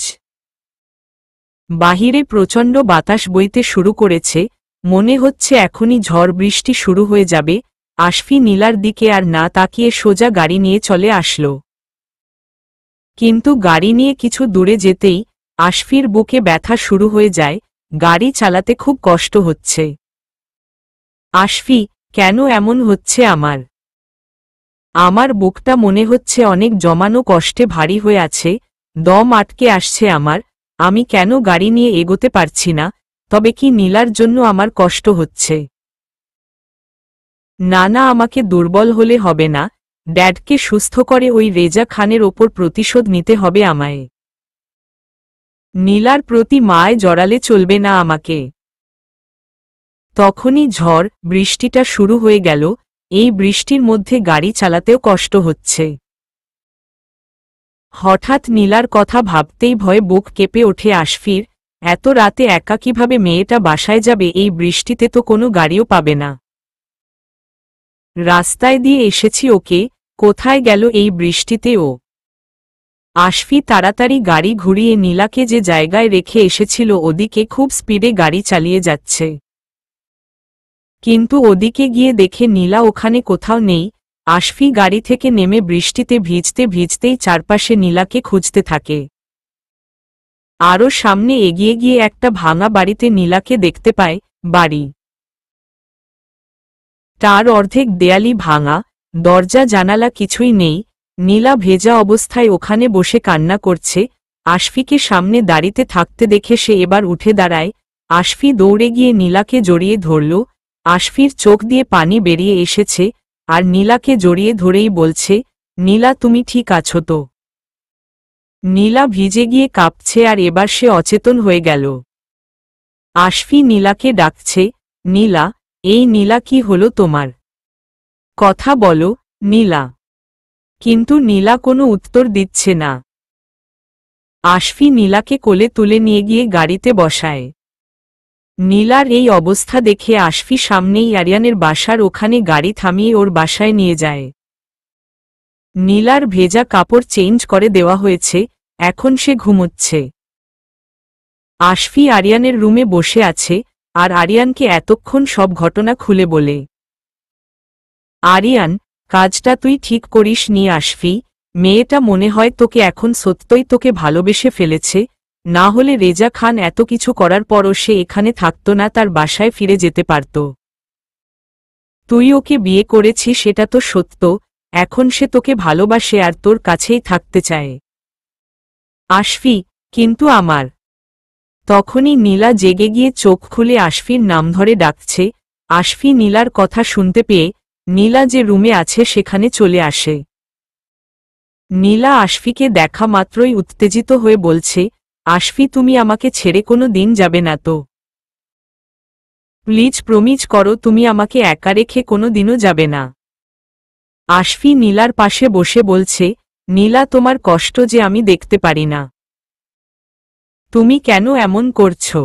বাহিরে প্রচণ্ড বাতাস বইতে শুরু করেছে, মনে হচ্ছে এখনই ঝড় বৃষ্টি শুরু হয়ে যাবে। আশফি নীলার দিকে আর না তাকিয়ে সোজা গাড়ি নিয়ে চলে আসল। কিন্তু গাড়ি নিয়ে কিছু দূরে যেতেই আশফির বুকে ব্যথা শুরু হয়ে যায়, গাড়ি চালাতে খুব কষ্ট হচ্ছে। আশফি, কেন এমন হচ্ছে আমার? আমার বুকটা মনে হচ্ছে অনেক জমানো কষ্টে ভারী হয়ে আছে, দম আটকে আসছে আমার, আমি কেন গাড়ি নিয়ে এগোতে পারছি না? তবে কি নীলার জন্য আমার কষ্ট হচ্ছে? না না, আমাকে দুর্বল হলে হবে না, ড্যাডকে সুস্থ করে ওই রেজা খানের ওপর প্রতিশোধ নিতে হবে আমায়। নীলার প্রতি মায় জড়ালে চলবে না আমাকে। তখনই ঝড় বৃষ্টিটা শুরু হয়ে গেল। এই বৃষ্টির মধ্যে গাড়ি চালাতেও কষ্ট হচ্ছে। হঠাৎ নীলার কথা ভাবতেই ভয়ে বুক কেঁপে ওঠে আশফির। এত রাতে একা কিভাবে মেয়েটা বাসায় যাবে? এই বৃষ্টিতে তো কোনো গাড়িও পাবে না। রাস্তায় দিয়ে এসেছি ওকে, কোথায় গেল এই বৃষ্টিতে ও? আশফি তাড়াতাড়ি গাড়ি ঘুরিয়ে নীলাকে যে জায়গায় রেখে এসেছিল ওদিকে খুব স্পিডে গাড়ি চালিয়ে যাচ্ছে। কিন্তু ওদিকে গিয়ে দেখে নীলা ওখানে কোথাও নেই। আশফি গাড়ি থেকে নেমে বৃষ্টিতে ভিজতে ভিজতেই চারপাশে নীলাকে খুঁজতে থাকে। আরও সামনে এগিয়ে গিয়ে একটা ভাঙা বাড়িতে নীলাকে দেখতে পায়। বাড়ি তার অর্ধেক দেয়ালি ভাঙা, দরজা জানালা কিছুই নেই। নীলা ভেজা অবস্থায় ওখানে বসে কান্না করছে। আশফিকে সামনে দাঁড়িতে থাকতে দেখে সে এবার উঠে দাঁড়ায়। আশফি দৌড়ে গিয়ে নীলাকে জড়িয়ে ধরল। আশফির চোখ দিয়ে পানি বেরিয়ে এসেছে আর নীলাকে জড়িয়ে ধরেই বলছে, নীলা তুমি ঠিক আছো তো? নীলা ভিজে গিয়ে কাঁপছে আর এবার সে অচেতন হয়ে গেল। আশফি নীলাকে ডাকছে, নীলা, এই নীলা, কি হলো তোমার? কথা বলো নীলা। কিন্তু নীলা কোনো উত্তর দিচ্ছে না। আশফি নীলাকে কোলে তুলে নিয়ে গিয়ে গাড়িতে বসায়। নীলার এই অবস্থা দেখে আশফি সামনেই আরিয়ানের বাসার ওখানে গাড়ি থামিয়ে ওর বাসায় নিয়ে যায়। নীলার ভেজা কাপড় চেঞ্জ করে দেওয়া হয়েছে, এখন সে ঘুমোচ্ছে। আশফি আরিয়ানের রুমে বসে আছে আর আরিয়ানকে এতক্ষণ সব ঘটনা খুলে বলে। আরিয়ান, কাজটা তুই ঠিক করিস নি আশফি, মেয়েটা মনে হয় তোকে এখন সত্যই তোকে ভালোবেসে ফেলেছে। না হলে রেজা খান এত কিছু করার পরও সে এখানে থাকতো না, তার বাসায় ফিরে যেতে পারত। তুই ওকে বিয়ে করেছিস সেটা তো সত্য, এখন সে তোকে ভালোবাসে আর তোর কাছেই থাকতে চায়। আশফি, কিন্তু আমার। তখনই নীলা জেগে গিয়ে চোখ খুলে আশফির নাম ধরে ডাকছে। আশফি নীলার কথা শুনতে পেয়ে নীলা যে রুমে আছে সেখানে চলে আসে। নীলা আশফিকে দেখা মাত্রই উত্তেজিত হয়ে বলছে, আশফি তুমি আমাকে ছেড়ে কোনো দিন যাবে না তো? প্লিজ প্রমিজ করো তুমি আমাকে একা রেখে কোনো দিনও যাবে না। আশফি নীলার পাশে বসে বলছে, নীলা তোমার কষ্ট যে আমি দেখতে পারি না। তুমি কেন এমন করছো?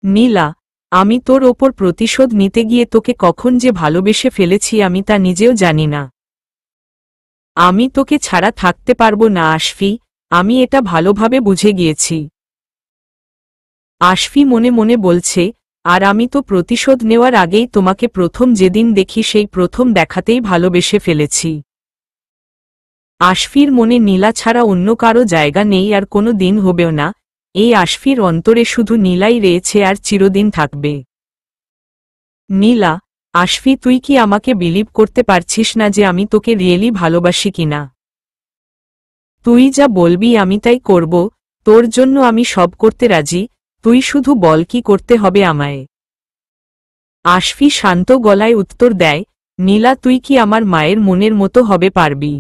নীলা, আমি তোর ওপর প্রতিশোধ নিতে গিয়ে তোকে কখন যে ভালোবেসে ফেলেছি আমি তা নিজেও জানি না। আমি তোকে ছাড়া থাকতে পারবো না আশফি, আমি এটা ভালোভাবে বুঝে গিয়েছি। আশফি মনে মনে বলছে, আর আমি তো প্রতিশোধ নেওয়ার আগেই তোমাকে প্রথম যেদিন দেখি সেই প্রথম দেখাতেই ভালোবেসে ফেলেছি। আশফির মনে নীলা ছাড়া অন্য কারো জায়গা নেই আর কোনো দিন হবেও না। এই আশফির অন্তরে শুধু নীলাই রয়েছে আর চিরদিন থাকবে। নীলা, আশফি তুই কি আমাকে বিলিভ করতে পারছিস না যে আমি তোকে রিয়েলি ভালোবাসি কিনা? তুই যা বলবি আমি তাই করব, তোর জন্য আমি সব করতে রাজি, তুই শুধু বল কি করতে হবে আমায়। আশফি শান্ত গলায় উত্তর দেয়, নীলা তুই কি আমার মায়ের মনের মতো হবে পারবি?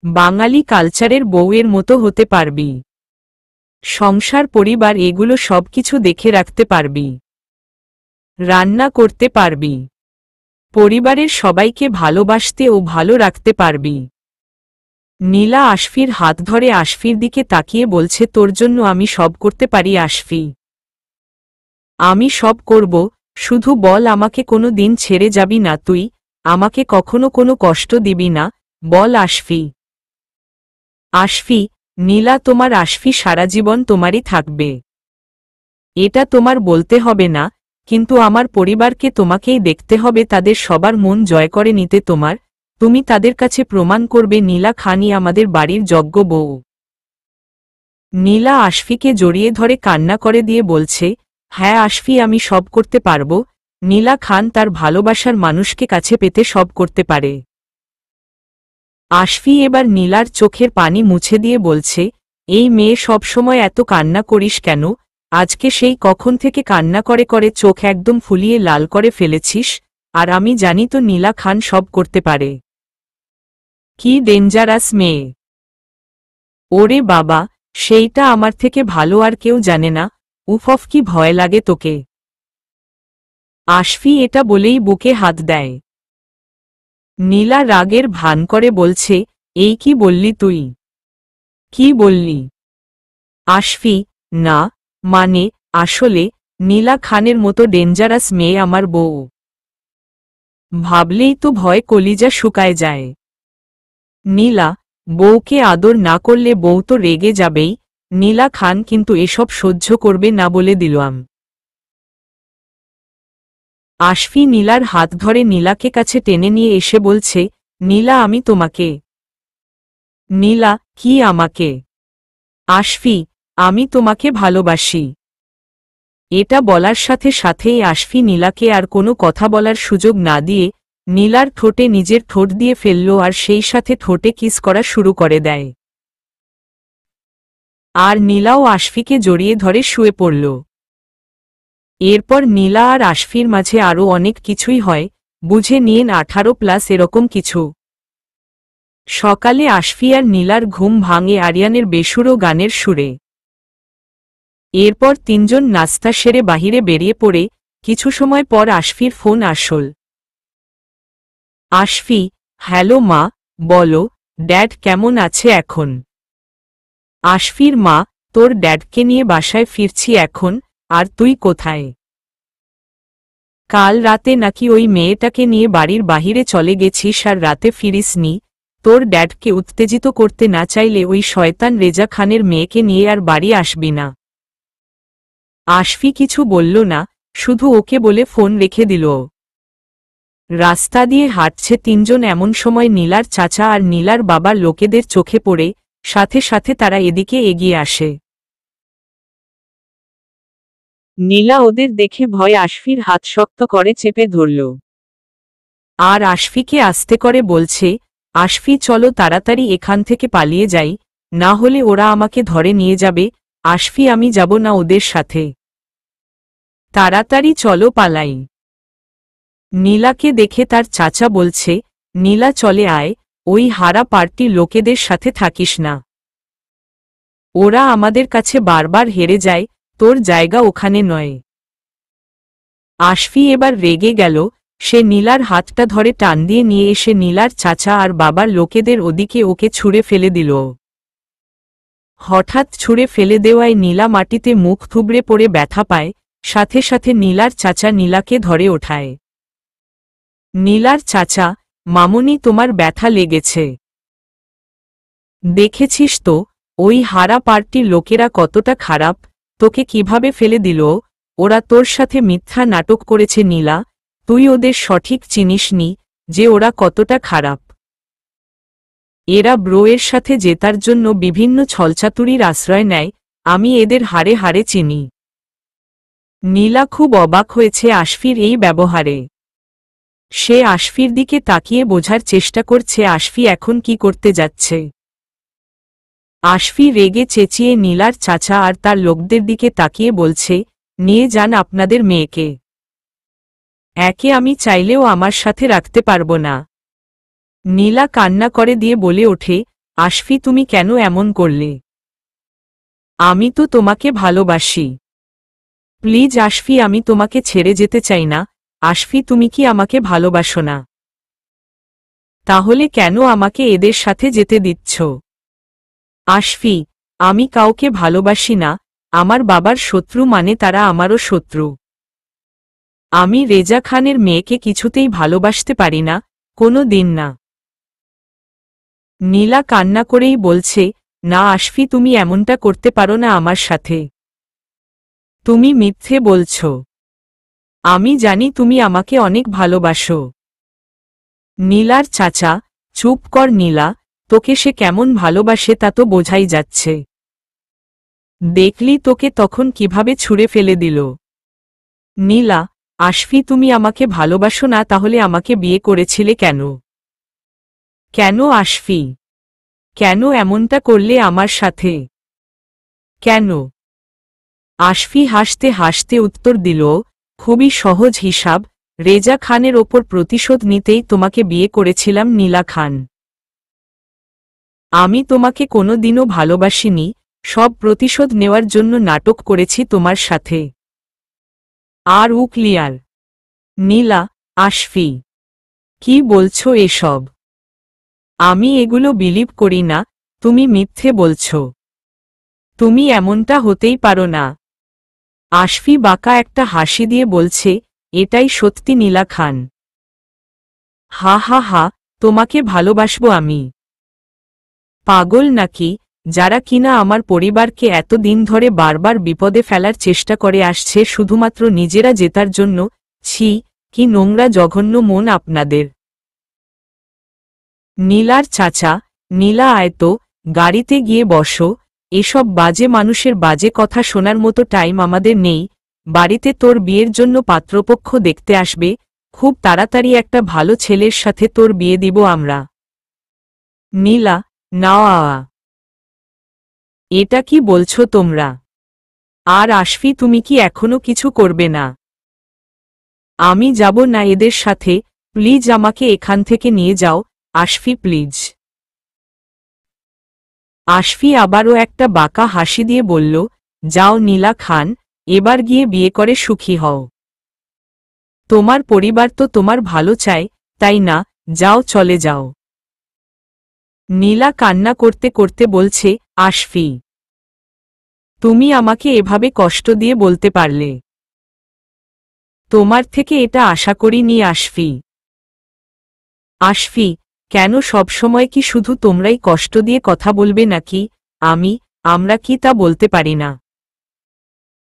বাঙালি কালচারের বউয়ের মতো হতে পারবি? সংসার পরিবার এগুলো সবকিছু দেখে রাখতে পারবি? রান্না করতে পারবি? পরিবারের সবাইকে ভালোবাসতে ও ভালো রাখতে পারবি? নীলা আশফির হাত ধরে আশফির দিকে তাকিয়ে বলছে, তোর জন্য আমি সব করতে পারি আশফি। আমি সব করব, শুধু বল আমাকে কোনো দিন ছেড়ে যাবি না তুই, আমাকে কখনো কোনো কষ্ট দিবি না, বল আশফি। আশফি, নীলা তোমার আশফি সারা জীবন তোমারই থাকবে। এটা তোমার বলতে হবে না, কিন্তু আমার পরিবারকে তোমাকেই দেখতে হবে, তাদের সবার মন জয় করে নিতে তুমি তাদের কাছে প্রমাণ করবে নীলা খানই আমাদের বাড়ির যোগ্য বউ। নীলা আশফিকে জড়িয়ে ধরে কান্না করে দিয়ে বলছে, হ্যাঁ আশফি আমি সব করতে পারব, নীলা খান তার ভালোবাসার মানুষকে কাছে পেতে সব করতে পারে। আশফি এবার নীলার চোখের পানি মুছে দিয়ে বলছে, এই মেয়ে সবসময় এত কান্না করিস কেন? আজকে সেই কখন থেকে কান্না করে করে চোখ একদম ফুলিয়ে লাল করে ফেলেছিস, আর আমি জানি তো নীলা খান সব করতে পারে। কি ডেঞ্জারাস মেয়ে! ওরে বাবা, সেইটা আমার থেকে ভালো আর কেউ জানে না। উফ কি ভয় লাগে তোকে। আশফি এটা বলেই বুকে হাত দেয়। নীলা রাগের ভান করে বলছে, এই কি বললি তুই? কি বললি? আশফি, না মানে আসলে নীলা খানের মতো ডেঞ্জারাস মেয়ে আমার বউ। ভাবলেই তো ভয় কলিজা শুকায় যায়। নীলা, বউকে আদর না করলে বউ তো রেগে যাবেই, নীলা খান কিন্তু এসব সহ্য করবে না বলে দিলাম। আশফি নীলার হাত ধরে নীলাকে কাছে টেনে নিয়ে এসে বলছে, নীলা আমি তোমাকে। নীলা, কি আমাকে? আশফি, আমি তোমাকে ভালোবাসি। এটা বলার সাথে সাথেই আশফি নীলাকে আর কোনো কথা বলার সুযোগ না দিয়ে নীলার ঠোঁটে নিজের ঠোঁট দিয়ে ফেলল আর সেই সাথে ঠোঁটে কিস করা শুরু করে দেয়। আর নীলাও আশফিকে জড়িয়ে ধরে শুয়ে পড়ল। এরপর নীলা আর আশফির মাঝে আরও অনেক কিছুই হয়, বুঝে নিয়েন 18+ এরকম কিছু। সকালে আশফি আর নীলার ঘুম ভাঙে আরিয়ানের বেসুরো গানের সুরে। এরপর তিনজন নাস্তা সেরে বাহিরে বেরিয়ে পড়ে, কিছু সময় পর আশফির ফোন আসল। আশফি, হ্যালো মা, বলো ড্যাড কেমন আছে এখন? আশফির মা, তোর ড্যাডকে নিয়ে বাসায় ফিরছি এখন, আর তুই কোথায়? কাল রাতে নাকি ওই মেয়েটাকে নিয়ে বাড়ির বাহিরে চলে গেছিস আর রাতে ফিরিসনি। তোর ড্যাডকে উত্তেজিত করতে না চাইলে ওই শয়তান রেজা খানের মেয়েকে নিয়ে আর বাড়ি আসবি না। আশফি কিছু বলল না, শুধু ওকে বলে ফোন রেখে দিল। রাস্তা দিয়ে হাঁটছে তিনজন, এমন সময় নীলার চাচা আর নীলার বাবার লোকেদের চোখে পড়ে। সাথে সাথে তারা এদিকে এগিয়ে আসে। নীলা ওদের দেখে ভয়ে আশফির হাত শক্ত করে চেপে ধরল। আর আশফিকে আস্তে করে বলছে, আশফি চলো তাড়াতাড়ি এখান থেকে পালিয়ে যাই, না হলে ওরা আমাকে ধরে নিয়ে যাবে। আশফি আমি যাব না ওদের সাথে, তাড়াতাড়ি চলো পালাই। নীলাকে দেখে তার চাচা বলছে, নীলা চলে আয়, ওই হারা পার্টির লোকেদের সাথে থাকিস না, ওরা আমাদের কাছে বারবার হেরে যায়, তোর জায়গা ওখানে নয়। আশফি এবার রেগে গেল, সে নীলার হাতটা ধরে টান দিয়ে নিয়ে এসে নীলার চাচা আর বাবার লোকেদের ওদিকে ওকে ছুঁড়ে ফেলে দিল। হঠাৎ ছুঁড়ে ফেলে দেওয়ায় নীলা মাটিতে মুখ থুবড়ে পড়ে ব্যথা পায়, সাথে সাথে নীলার চাচা নীলাকে ধরে ওঠায়। নীলার চাচা, মামুনি তোমার ব্যথা লেগেছে? দেখেছিস তো ওই হারা পার্টির লোকেরা কতটা খারাপ, তোকে কিভাবে ফেলে দিল, ওরা তোর সাথে মিথ্যা নাটক করেছে নীলা, তুই ওদের সঠিক চিনিসনি যে ওরা কতটা খারাপ। এরা ব্রোয়ের সাথে জেতার জন্য বিভিন্ন ছলচাতুরির আশ্রয় নেয়, আমি এদের হাড়ে হাড়ে চিনি। নীলা খুব অবাক হয়েছে আশফির এই ব্যবহারে। সে আশফির দিকে তাকিয়ে বোঝার চেষ্টা করছে আশফি এখন কি করতে যাচ্ছে। আশফি রেগে চেঁচিয়ে নীলার চাচা আর তার লোকদের দিকে তাকিয়ে বলছে, নিয়ে যান আপনাদের মেয়েকে, একে আমি চাইলেও আমার সাথে রাখতে পারব না। নীলা কান্না করে দিয়ে বলে ওঠে, আশফি তুমি কেন এমন করলে? আমি তো তোমাকে ভালোবাসি, প্লিজ আশফি আমি তোমাকে ছেড়ে যেতে চাই না। আশফি তুমি কি আমাকে ভালোবাসো না? তাহলে কেন আমাকে এদের সাথে যেতে দিচ্ছ? আশফি, আমি কাউকে ভালোবাসি না, আমার বাবার শত্রু মানে তারা আমারও শত্রু। আমি রেজা খানের মেয়েকে কিছুতেই ভালোবাসতে পারি না, কোনো দিন না। নীলা কান্না করেই বলছে, না আশফি তুমি এমনটা করতে পারো না আমার সাথে, তুমি মিথ্যে বলছ, আমি জানি তুমি আমাকে অনেক ভালোবাসো। নীলার চাচা, চুপ কর নীলা, তোকে সে কেমন ভালোবাসে তা তো বোঝাই যাচ্ছে, দেখলি তোকে তখন কিভাবে ছুঁড়ে ফেলে দিল। নীলা, আশফি তুমি আমাকে ভালোবাসো না তাহলে আমাকে বিয়ে করেছিলে কেন? কেন আশফি, কেন এমনটা করলে আমার সাথে? কেন? আশফি হাসতে হাসতে উত্তর দিল, খুবই সহজ হিসাব, রেজা খানের ওপর প্রতিশোধ নিতেই তোমাকে বিয়ে করেছিলাম নীলা খান। আমি তোমাকে কোনো দিনও ভালোবাসিনি, সব প্রতিশোধ নেওয়ার জন্য নাটক করেছি তোমার সাথে। আর ক্লিয়ার? নীলা, আশফি, কি বলছো এসব? আমি এগুলো বিলিভ করি না, তুমি মিথ্যে বলছো, তুমি এমনটা হতেই পারো না। আশফি বাঁকা একটা হাসি দিয়ে বলছে, এটাই সত্যি নীলা খান। হা হা হা, তোমাকে ভালোবাসবো আমি? পাগল নাকি, যারা কিনা আমার পরিবারকে এত দিন ধরে বারবার বিপদে ফেলার চেষ্টা করে আসছে শুধুমাত্র নিজেরা জেতার জন্য, ছি, কি নোংরা জঘন্য মন আপনাদের। নীলার চাচা, নীলা আয় তো, গাড়িতে গিয়ে বসো, এসব বাজে মানুষের বাজে কথা শোনার মতো টাইম আমাদের নেই, বাড়িতে তোর বিয়ের জন্য পাত্রপক্ষ দেখতে আসবে, খুব তাড়াতাড়ি একটা ভালো ছেলের সাথে তোর বিয়ে দিব আমরা। নীলা, না, এটা কি বলছো তোমরা? আর আশফি তুমি কি এখনো কিছু করবে না? আমি যাব না এদের সাথে, প্লিজ আমাকে এখান থেকে নিয়ে যাও, আশফি প্লিজ। আশফি আবারও একটা বাঁকা হাসি দিয়ে বলল, যাও নীলা খান, এবার গিয়ে বিয়ে করে সুখী হও। তোমার পরিবার তো তোমার ভালো চায়, তাই না? যাও চলে যাও। নীলা কান্না করতে করতে বলছে, আশফি, তুমি আমাকে এভাবে কষ্ট দিয়ে বলতে পারলে? তোমার থেকে এটা আশা করিনি আশফি। আশফি, কেন সবসময় কি শুধু তোমরাই কষ্ট দিয়ে কথা বলবে নাকি? আমরা কি তা বলতে পারি না?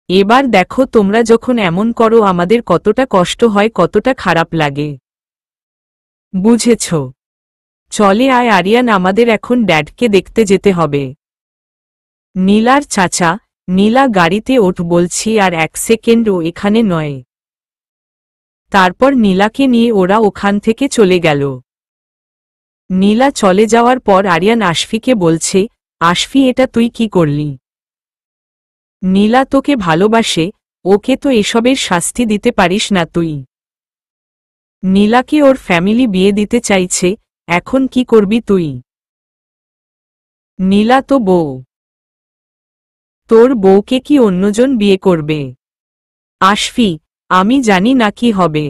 এবার দেখো তোমরা যখন এমন করো আমাদের কতটা কষ্ট হয়, কতটা খারাপ লাগে। বুঝেছ? চলে আয় আরিয়ান, আমাদের এখন ড্যাডকে দেখতে যেতে হবে। নীলার চাচা, নীলা গাড়িতে ওঠ বলছি, আর 1 সেকেন্ডও এখানে নয়। তারপর নীলাকে নিয়ে ওরা ওখান থেকে চলে গেল। নীলা চলে যাওয়ার পর আরিয়ান আশফিকে বলছে, আশফি এটা তুই কি করলি? নীলা তোকে ভালোবাসে, ওকে তো এসবের শাস্তি দিতে পারিস না তুই। নীলাকে ওর ফ্যামিলি বিয়ে দিতে চাইছে, এখন কি করবি তুই? নীলা তো বউ, তোর বউকে কি অন্যজন বিয়ে করবে? আশফি, আমি জানি না কি হবে,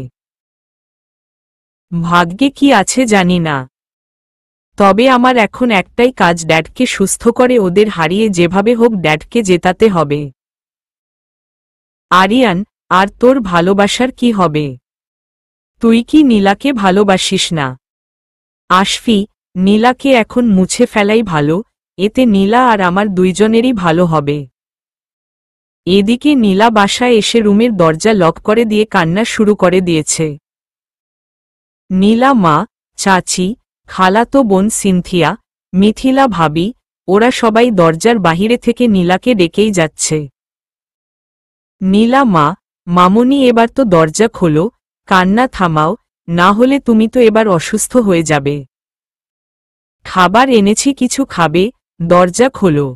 ভাগ্যে কি আছে জানি না, তবে আমার এখন একটাই কাজ, ড্যাডকে সুস্থ করে ওদের হারিয়ে যেভাবে হোক ড্যাডকে জেতাতে হবে। আরিয়ান, আর তোর ভালোবাসার কি হবে? তুই কি নীলাকে ভালোবাসিস না? আশফি, নীলাকে এখন মুছে ফেলাই ভালো, এতে নীলা আর আমার দুইজনেরই ভালো হবে। এদিকে নীলা বাসায় এসে রুমের দরজা লক করে দিয়ে কান্না শুরু করে দিয়েছে। নীলা মা, চাচি, খালাতো বোন সিনথিয়া, মিথিলা ভাবি, ওরা সবাই দরজার বাহিরে থেকে নীলাকে ডেকেই যাচ্ছে। নীলা মা, মামুনি এবার তো দরজা খোলো, কান্না থামাও, না হলে তুমি তো এবার অসুস্থ হয়ে যাবে। খাবার এনেছি, কিছু খাবে, দরজা খোলো।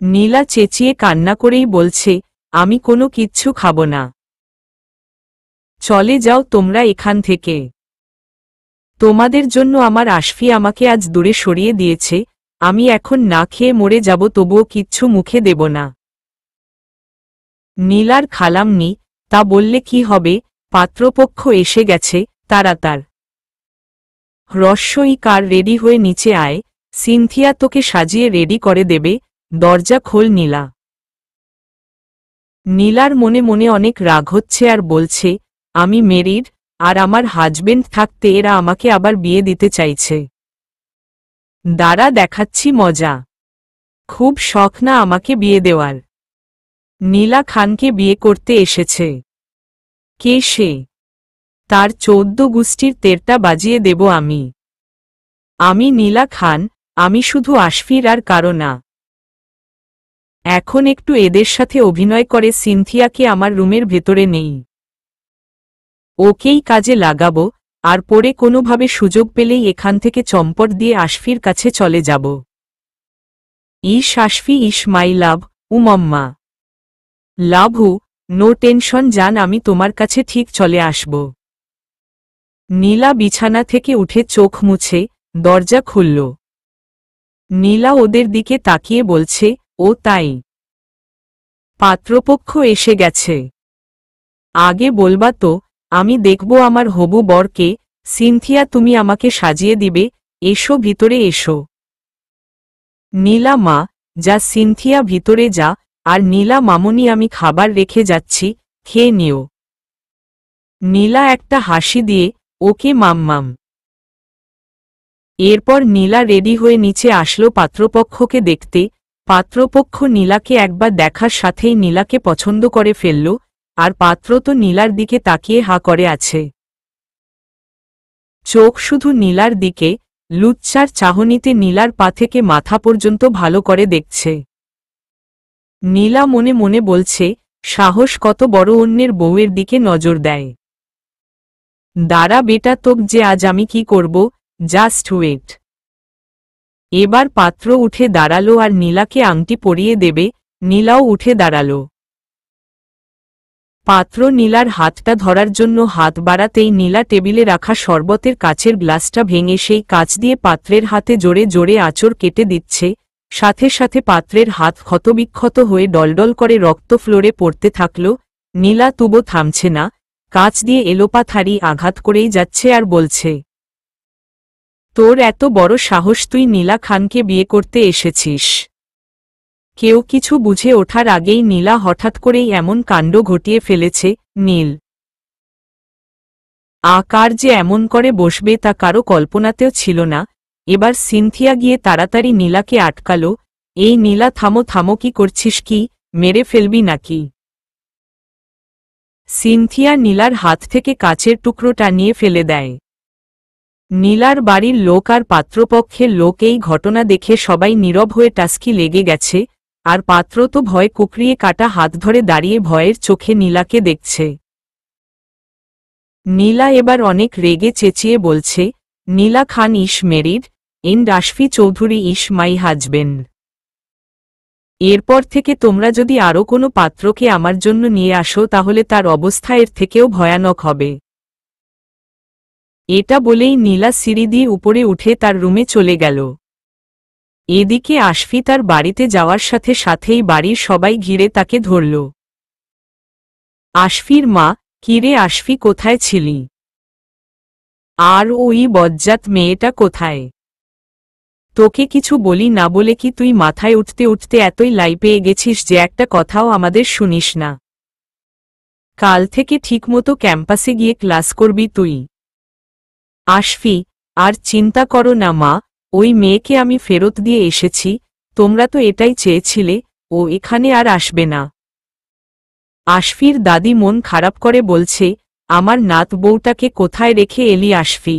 নীলা চেঁচিয়ে কান্না করেই বলছে, আমি কোনো কিচ্ছু খাবো না। চলে যাও তোমরা এখান থেকে। তোমাদের জন্য আমার আশফি আমাকে আজ দূরে সরিয়ে দিয়েছে, আমি এখন না খেয়ে মরে যাব, তবুও কিচ্ছু মুখে দেব না। নীলার খালাম্নি, তা বললে কি হবে, পাত্রপক্ষ এসে গেছে, তাড়াতাড় হ্রস্বই কার রেডি হয়ে নিচে আয়, সিনথিয়া তোকে সাজিয়ে রেডি করে দেবে, দরজা খোল নীলা। নীলার মনে মনে অনেক রাগ হচ্ছে আর বলছে, আমি মেরিড, আর আমার হাজবেন্ড থাকতে এরা আমাকে আবার বিয়ে দিতে চাইছে। দাঁড়া দেখাচ্ছি মজা। খুব শখ না আমাকে বিয়ে দেওয়ার? নীলা খানকে বিয়ে করতে এসেছে। কে সে? তার 14 গোষ্ঠীর তেরটা বাজিয়ে দেব আমি। আমি নীলা খান, আমি শুধু আশফির আর কারো না। এখন একটু এদের সাথে অভিনয় করে সিনথিয়াকে আমার রুমের ভেতরে নেই, ওকেই কাজে লাগাবো, আর পরে কোনোভাবে সুযোগ পেলেই এখান থেকে চম্পট দিয়ে আশফির কাছে চলে যাব। ইস আশফি, ইস মাই লাভ, উমম্মা। লাভু, নো টেনশন জান, আমি তোমার কাছে ঠিক চলে আসব। নীলা বিছানা থেকে উঠে চোখ মুছে দরজা খুলল। নীলা ওদের দিকে তাকিয়ে বলছে, ও তাই, পাত্রপক্ষ এসে গেছে। আগে বলবা তো, আমি দেখব আমার হবু বরকে। সিনথিয়া তুমি আমাকে সাজিয়ে দিবে, এসো ভিতরে এসো। নীলা মা, যা সিনথিয়া ভিতরে যা, আর নীলা মামুনি আমি খাবার রেখে যাচ্ছি, খেয়ে নিও। নীলা একটা হাসি দিয়ে, ওকে মাম্মাম। এরপর নীলা রেডি হয়ে নিচে আসলো পাত্রপক্ষকে দেখতে। পাত্রপক্ষ নীলাকে একবার দেখার সাথেই নীলাকে পছন্দ করে ফেলল, আর পাত্র তো নীলার দিকে তাকিয়ে হা করে আছে। চোখ শুধু নীলার দিকে, লুচ্চার চাহনিতে নীলার পা থেকে মাথা পর্যন্ত ভালো করে দেখছে। নীলা মনে মনে বলছে, সাহস কত বড় অন্যের বউয়ের দিকে নজর দেয়। দাঁড়া বেটা, তোক যে আজ আমি কি করব, জাস্ট ওয়েট। এবার পাত্র উঠে দাঁড়ালো আর নীলাকে আংটি পরিয়ে দেবে। নীলাও উঠে দাঁড়ালো। পাত্র নীলার হাতটা ধরার জন্য হাত বাড়াতেই নীলা টেবিলে রাখা শরবতের কাচের গ্লাসটা ভেঙে সেই কাচ দিয়ে পাত্রের হাতে জোরে জোরে আঁচড় কেটে দিচ্ছে। সাথে সাথে পাত্রের হাত ক্ষতবিক্ষত হয়ে ডলডল করে রক্ত ফ্লোরে পড়তে থাকল। নীলা তবু থামছে না, কাচ দিয়ে এলোপাথারি আঘাত করেই যাচ্ছে আর বলছে, তোর এত বড় সাহস, তুই নীলা খানকে বিয়ে করতে এসেছিস? কেউ কিছু বুঝে ওঠার আগেই নীলা হঠাৎ করেই এমন কাণ্ড ঘটিয়ে ফেলেছে। নীল আকার যে এমন করে বসবে তা কারো কল্পনাতেও ছিল না। এবার সিনথিয়া গিয়ে তাড়াতাড়ি নীলাকে আটকালো। এই নীলা, থামো থামো, কি করছিস, কি মেরে ফেলবি নাকি? সিনথিয়া নীলার হাত থেকে কাচের টুকরোটা নিয়ে ফেলে দেয়। নীলার বাড়ির লোক আর পাত্রপক্ষের লোক এই ঘটনা দেখে সবাই নীরব হয়ে টাস্কি লেগে গেছে, আর পাত্র তো ভয় কুকরিয়ে কাটা হাত ধরে দাঁড়িয়ে ভয়ের চোখে নীলাকে দেখছে। নীলা এবার অনেক রেগে চেঁচিয়ে বলছে, Nila Khan is married, and Ashfi Chowdhury is my husband. এরপর থেকে তোমরা যদি আরও কোনো পাত্রকে আমার জন্য নিয়ে আসো তাহলে তার অবস্থা এর থেকেও ভয়ানক হবে। এটা বলেই নীলা সিঁড়ি দিয়ে উপরে উঠে তার রুমে চলে গেল। এদিকে আশফি তার বাড়িতে যাওয়ার সাথে সাথেই বাড়ির সবাই ঘিরে তাকে ধরল। আশফির মা, কিরে আশফি কোথায় ছিলি? আর ওই বজ্জাত মেয়েটা কোথায়? তোকে কিছু বলি না বলে কি তুই মাথায় উঠতে উঠতে এতই লাই পেয়ে গেছিস যে একটা কথাও আমাদের শুনিস না? কাল থেকে ঠিকমতো ক্যাম্পাসে গিয়ে ক্লাস করবি তুই। আশফি, আর চিন্তা করো না মা, ওই মেয়েকে আমি ফেরত দিয়ে এসেছি, তোমরা তো এটাই চেয়েছিলে, ও এখানে আর আসবে না। আশফির দাদি মন খারাপ করে বলছে, আমার নাত বউটাকে কোথায় রেখে এলি আশফি?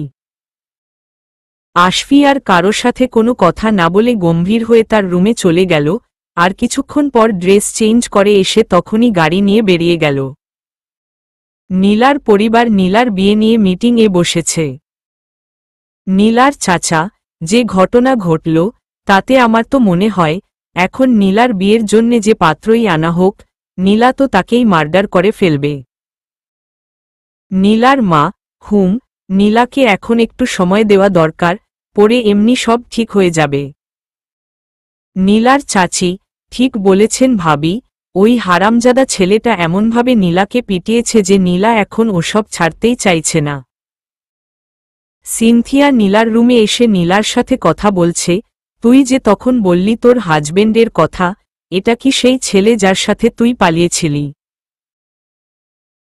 আশফি আর কারো সাথে কোনো কথা না বলে গম্ভীর হয়ে তার রুমে চলে গেল, আর কিছুক্ষণ পর ড্রেস চেঞ্জ করে এসে তখনই গাড়ি নিয়ে বেরিয়ে গেল। নীলার পরিবার নীলার বিয়ে নিয়ে মিটিংয়ে বসেছে। নীলার চাচা, যে ঘটনা ঘটল তাতে আমার তো মনে হয় এখন নীলার বিয়ের জন্যে যে পাত্রই আনা হোক, নীলা তো তাকেই মার্ডার করে ফেলবে। নীলার মা, নীলাকে এখন একটু সময় দেওয়া দরকার, পরে এমনি সব ঠিক হয়ে যাবে। নীলার চাচি, ঠিক বলেছেন ভাবি, ওই হারামজাদা ছেলেটা এমনভাবে নীলাকে পিটিয়েছে যে নীলা এখন ওসব ছাড়তেই চাইছে না। সিনথিয়া নীলার রুমে এসে নীলার সাথে কথা বলছে, তুই যে তখন বললি তোর হাজবেন্ডের কথা, এটা কি সেই ছেলে যার সাথে তুই পালিয়েছিলি?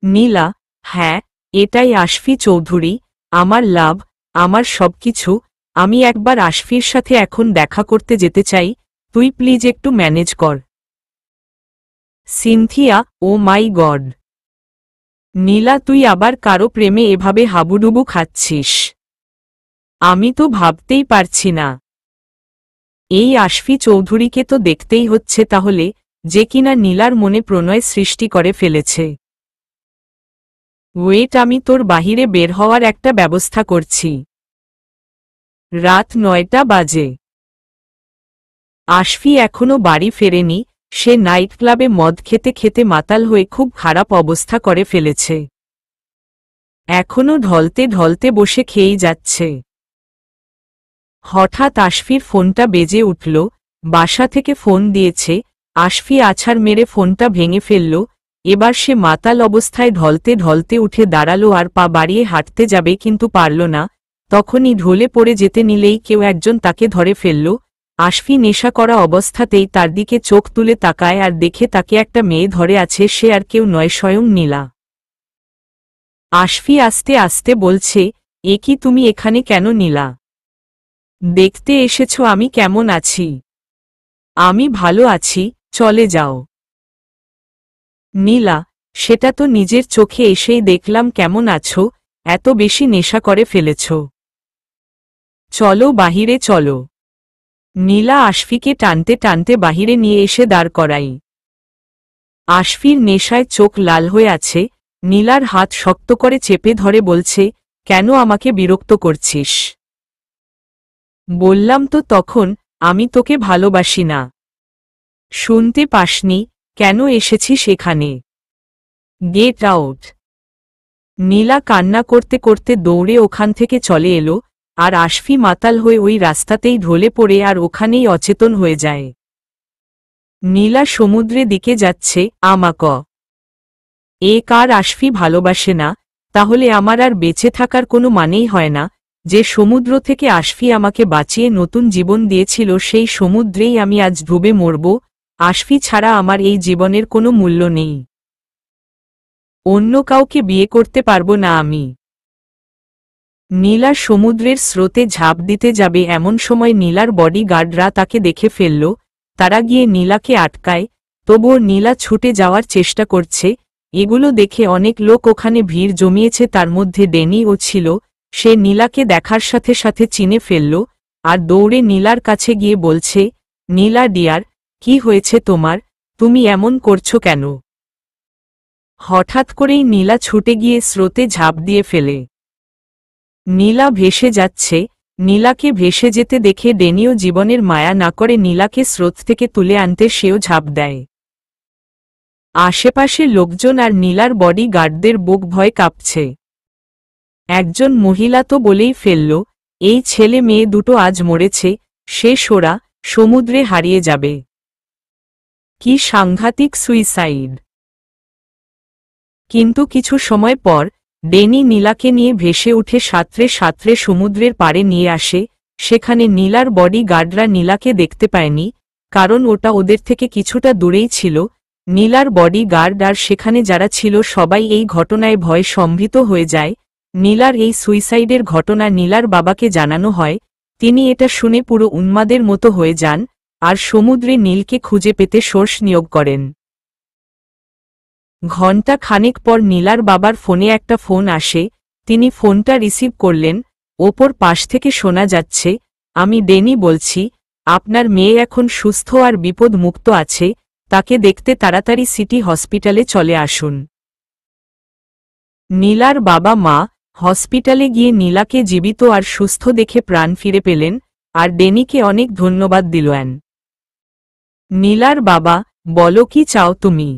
নীলা, হ্যাঁ, এটাই আশফি চৌধুরী, আমার লাভ, আমার সবকিছু। আমি একবার আশফির সাথে এখন দেখা করতে যেতে চাই, তুই প্লিজ একটু ম্যানেজ কর। সিনথিয়া, ও মাই গড! নীলা, তুই আবার কারো প্রেমে এভাবে হাবুডুবু খাচ্ছিস? আমি তো ভাবতেই পারছি না। এই আশফি চৌধুরীকে তো দেখতেই হচ্ছে তাহলে, যে কিনা নীলার মনে প্রণয় সৃষ্টি করে ফেলেছে। ওয়েট, আমি তোর বাহিরে বের হওয়ার একটা ব্যবস্থা করছি। রাত 9টা বাজে। আশফি এখনো বাড়ি ফেরেনি, সে নাইট ক্লাবে মদ খেতে খেতে মাতাল হয়ে খুব খারাপ অবস্থা করে ফেলেছে। এখনো ঢলতে ঢলতে বসে খেয়েই যাচ্ছে। হঠাৎ আশফির ফোনটা বেজে উঠল, বাসা থেকে ফোন দিয়েছে। আশফি আছাড় মেরে ফোনটা ভেঙে ফেলল। এবার সে মাতাল অবস্থায় ঢলতে ঢলতে উঠে দাঁড়ালো আর পা বাড়িয়ে হাঁটতে যাবে কিন্তু পারল না। তখনই ঢলে পড়ে যেতে নিলেই কেউ একজন তাকে ধরে ফেলল। আশফি নেশা করা অবস্থাতেই তার দিকে চোখ তুলে তাকায় আর দেখে তাকে একটা মেয়ে ধরে আছে, সে আর কেউ নয়, স্বয়ং নীলা। আশফি আস্তে আস্তে বলছে, এ কি, তুমি এখানে কেন নীলা? দেখতে এসেছো আমি কেমন আছি? আমি ভালো আছি, চলে যাও। নীলা, সেটা তো নিজের চোখে এসেই দেখলাম কেমন আছো, এত বেশি নেশা করে ফেলেছ। চলো বাহিরে চলো। নীলা আশফিকে টানতে টানতে বাহিরে নিয়ে এসে দাঁড় করাই। আশফির নেশায় চোখ লাল হয়ে আছে, নীলার হাত শক্ত করে চেপে ধরে বলছে, কেন আমাকে বিরক্ত করছিস? বললাম তো তখন, আমি তোকে ভালোবাসি না। শুনতে পাসনি? কেন এসেছিস এখানে? Get out. নীলা কান্না করতে করতে দৌড়ে ওখান থেকে চলে এলো, আর আশফি মাতাল হয়ে ওই রাস্তাতেই ঢলে পড়ে আর ওখানেই অচেতন হয়ে যায়। নীলা সমুদ্রে দিকে যাচ্ছে, আমাক এ কার আশফি ভালোবাসে না, তাহলে আমার আর বেঁচে থাকার কোনো মানেই হয় না। যে সমুদ্র থেকে আশফি আমাকে বাঁচিয়ে নতুন জীবন দিয়েছিল সেই সমুদ্রেই আমি আজ ডুবে মরব। আশফি ছাড়া আমার এই জীবনের কোনো মূল্য নেই। অন্য কাউকে বিয়ে করতে পারবো না আমি। নীলা সমুদ্রের স্রোতে ঝাঁপ দিতে যাবে এমন সময় নীলার বডি গার্ডরা তাকে দেখে ফেলল। তারা গিয়ে নীলাকে আটকায়, তবুও নীলা ছুটে যাওয়ার চেষ্টা করছে। এগুলো দেখে অনেক লোক ওখানে ভিড় জমিয়েছে, তার মধ্যে ডেনিও ছিল। সে নীলাকে দেখার সাথে সাথে চিনে ফেলল আর দৌড়ে নীলার কাছে গিয়ে বলছে, নীলা ডিয়ার, কি হয়েছে তোমার, তুমি এমন করছো কেন? হঠাৎ করেই নীলা ছুটে গিয়ে স্রোতে ঝাঁপ দিয়ে ফেলে। নীলা ভেসে যাচ্ছে। নীলাকে ভেসে যেতে দেখে ডেনিও জীবনের মায়া না করে নীলাকে স্রোত থেকে তুলে আনতে সেও ঝাঁপ দেয়। আশেপাশে লোকজন আর নীলার বডি গার্ডদের বুক ভয় কাঁপছে। একজন মহিলা তো বলেই ফেলল, এই ছেলে মেয়ে দুটো আজ মরেছে, সে সোরা সমুদ্রে হারিয়ে যাবে। কি সাংঘাতিক সুইসাইড! কিন্তু কিছু সময় পর ডেনি নীলাকে নিয়ে ভেসে উঠে সাঁতরে সাঁতরে সমুদ্রের পাড়ে নিয়ে আসে। সেখানে নীলার বডি গার্ডরা নীলাকে দেখতে পায়নি, কারণ ওটা ওদের থেকে কিছুটা দূরেই ছিল। নীলার বডি গার্ড আর সেখানে যারা ছিল সবাই এই ঘটনায় ভয়ে সম্ভৃত হয়ে যায়। নীলার এই সুইসাইডের ঘটনা নীলার বাবাকে জানানো হয়। তিনি এটা শুনে পুরো উন্মাদের মতো হয়ে যান আর সমুদ্রে নীলকে খুঁজে পেতে সোর্স নিয়োগ করেন। ঘণ্টা খানেক পর নীলার বাবার ফোনে একটা ফোন আসে। তিনি ফোনটা রিসিভ করলেন। ওপর পাশ থেকে শোনা যাচ্ছে, আমি ডেনি বলছি, আপনার মেয়ে এখন সুস্থ আর বিপদ মুক্ত আছে, তাকে দেখতে তাড়াতাড়ি সিটি হসপিটালে চলে আসুন। নীলার বাবা মা হসপিটালে গিয়ে নীলাকে জীবিত আর সুস্থ দেখে প্রাণ ফিরে পেলেন আর ডেনিকে অনেক ধন্যবাদ দিলেন। নীলার বাবা, বলো কি চাও তুমি?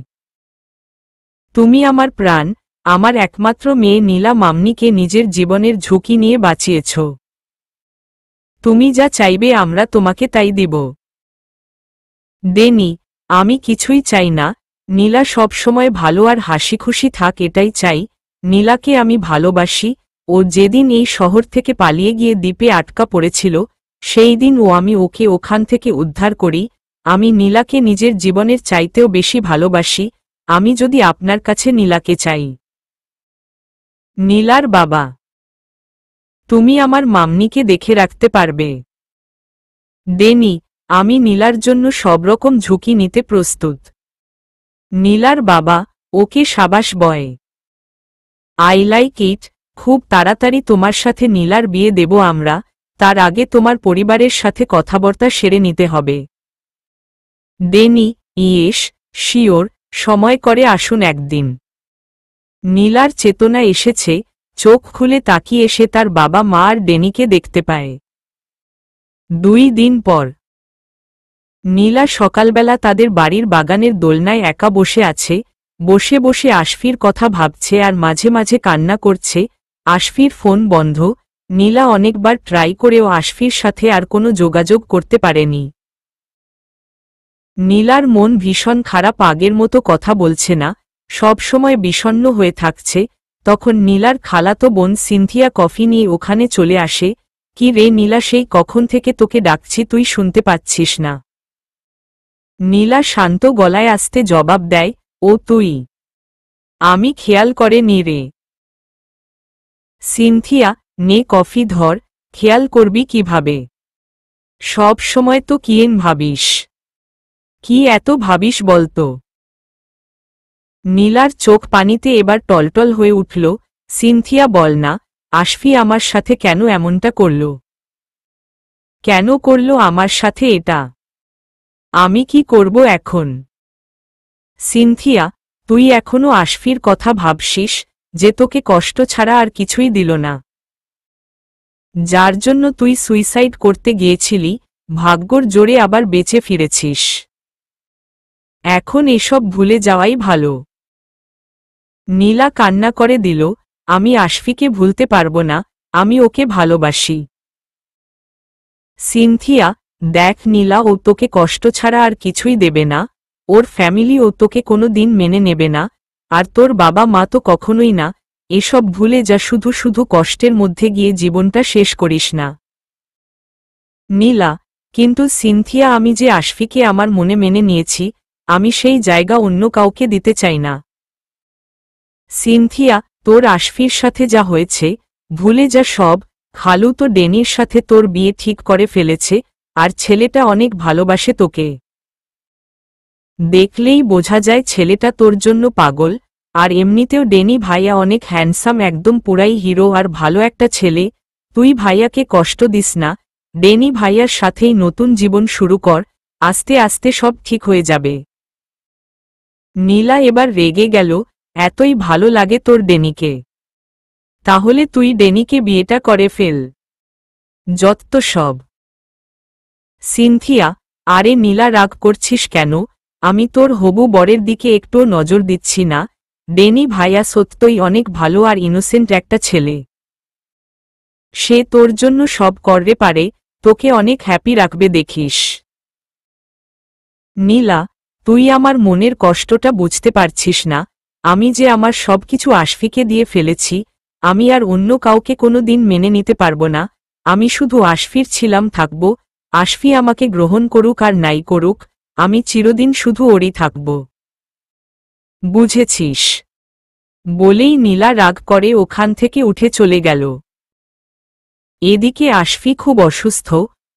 তুমি আমার প্রাণ, আমার একমাত্র মেয়ে নীলা মামনিকে নিজের জীবনের ঝুঁকি নিয়ে বাঁচিয়েছ। তুমি যা চাইবে আমরা তোমাকে তাই দিব। ডেনি, আমি কিছুই চাই না, নীলা সবসময় ভালো আর হাসিখুশি থাক এটাই চাই। নীলাকে আমি ভালোবাসি। ও যেদিন এই শহর থেকে পালিয়ে গিয়ে দ্বীপে আটকা পড়েছিল, সেই দিন আমি ওকে ওখান থেকে উদ্ধার করি। আমি নীলাকে নিজের জীবনের চাইতেও বেশি ভালোবাসি। আমি যদি আপনার কাছে নীলাকে চাই। নীলার বাবা, তুমি আমার মামনিকে দেখে রাখতে পারবে? ডেনি, আমি নীলার জন্য সব রকম ঝুঁকি নিতে প্রস্তুত। নীলার বাবা, ওকে সাবাস বয়। I like it. খুব তাড়াতাড়ি তোমার সাথে নীলার বিয়ে দেব আমরা, তার আগে তোমার পরিবারের সাথে কথাবার্তা সেরে নিতে হবে। ডেনি, ইয়েস, শিওর, সময় করে আসুন একদিন। নীলার চেতনা এসেছে। চোখ খুলে তাকিয়ে এসে তার বাবা মা আর ডেনিকে দেখতে পায়। 2 দিন পর নীলা সকালবেলা তাদের বাড়ির বাগানের দোলনায় একা বসে আছে। বসে বসে আশফির কথা ভাবছে আর মাঝে মাঝে কান্না করছে। আশফির ফোন বন্ধ। নীলা অনেকবার ট্রাই করেও আশফির সাথে আর কোনো যোগাযোগ করতে পারেনি। নীলার মন ভীষণ খারাপ, আগের মতো কথা বলছে না, সব সময় বিষণ্ণ হয়ে থাকছে। তখন নীলার খালাতো বোন সিনথিয়া কফি নিয়ে ওখানে চলে আসে। কি রে নীলা, সেই কখন থেকে তোকে ডাকছি, তুই শুনতে পাচ্ছিস না? নীলা শান্ত গলায় আস্তে জবাব দেয়, ও তুই? আমি খেয়াল করে নি রে। সিনথিয়া, নে কফি ধর, খেয়াল করবি কিভাবে? সব সময় তো কিয়েন ভাবিস। কি এত ভাবিস বলতো? নীলার চোখ পানিতে এবার টলটল হয়ে উঠল। সিনথিয়া, বল না, আশফি আমার সাথে কেন এমনটা করল? কেন করল আমার সাথে এটা? আমি কি করব এখন? সিনথিয়া, তুই এখনো আশফির কথা ভাবছিস, যে তোকে কষ্ট ছাড়া আর কিছুই দিল না, যার জন্য তুই সুইসাইড করতে গিয়েছিলি, ভাগ্যর জোরে আবার বেঁচে ফিরেছিস। এখন এসব ভুলে যাওয়াই ভালো। নীলা কান্না করে দিল, আমি আশফিকে ভুলতে পারবো না, আমি ওকে ভালোবাসি। সিনথিয়া, দেখ নীলা, ও তোকে কষ্ট ছাড়া আর কিছুই দেবে না। ওর ফ্যামিলি ও তোকে কোনো দিন মেনে নেবে না, আর তোর বাবা মা তো কখনোই না। এসব ভুলে যা, শুধু শুধু কষ্টের মধ্যে গিয়ে জীবনটা শেষ করিস না। নীলা, কিন্তু সিনথিয়া, আমি যে আশফিকে আমার মনে মেনে নিয়েছি, আমি সেই জায়গা অন্য কাউকে দিতে চাই না। সিনথিয়া, তোর আশফির সাথে যা হয়েছে ভুলে যা সব। খালু তো ডেনির সাথে তোর বিয়ে ঠিক করে ফেলেছে, আর ছেলেটা অনেক ভালোবাসে তোকে। দেখলেই বোঝা যায় ছেলেটা তোর জন্য পাগল। আর এমনিতেও ডেনি ভাইয়া অনেক হ্যান্ডসাম, একদম পুরাই হিরো আর ভালো একটা ছেলে। তুই ভাইয়াকে কষ্ট দিস না, ডেনি ভাইয়ার সাথেই নতুন জীবন শুরু কর, আস্তে আস্তে সব ঠিক হয়ে যাবে। নীলা এবার রেগে গেল, এতই ভালো লাগে তোর ডেনিকে? তাহলে তুই ডেনিকে বিয়েটা করে ফেল। যত সব। সিনথিয়া, আরে নীলা রাগ করছিস কেন? আমি তোর হবু বরের দিকে একটুও নজর দিচ্ছি না। ডেনি ভাইয়া সত্যই অনেক ভালো আর ইনোসেন্ট একটা ছেলে। সে তোর জন্য সব করতে পারে, তোকে অনেক হ্যাপি রাখবে দেখিস। নীলা, তুই আমার মনের কষ্টটা বুঝতে পারছিস না। আমি যে আমার সবকিছু আশফিকে দিয়ে ফেলেছি, আমি আর অন্য কাউকে কোনো দিন মেনে নিতে পারবো না। আমি শুধু আশফির ছিলাম, থাকব। আশফি আমাকে গ্রহণ করুক আর নাই করুক, আমি চিরদিন শুধু ওরই থাকব। বুঝেছিস? বলেই নীলা রাগ করে ওখান থেকে উঠে চলে গেল। এদিকে আশফি খুব অসুস্থ,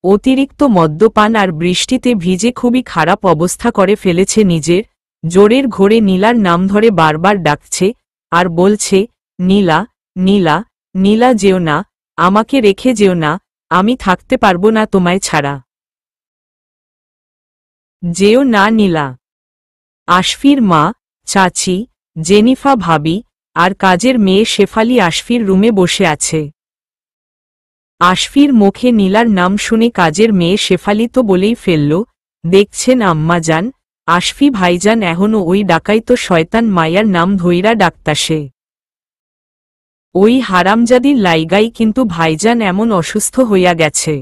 অতিরিক্ত মদ্যপান আর বৃষ্টিতে ভিজে খুবই খারাপ অবস্থা করে ফেলেছে নিজের। জোরের ঘোরে নীলার নাম ধরে বারবার ডাকছে আর বলছে, নীলা, নীলা, নীলা যেও না, আমাকে রেখে যেও না, আমি থাকতে পারবো না তোমায় ছাড়া। যেও না নীলা। আশফির মা, চাচি, জেনিফা ভাবি আর কাজের মেয়ে শেফালি আশফির রুমে বসে আছে। আশফির মুখে নীলার নাম শুনে কাজের মেয়ে শেফালি তো বলেই ফেলল, দেখছেন আম্মাজান, আশফি ভাইজান এখনও ওই ডাকাইতো শয়তান মায়ার নাম ধইরা ডাকতাসে। ওই হারামজাদির লাইগাই কিন্তু ভাইজান এমন অসুস্থ হইয়া গেছে।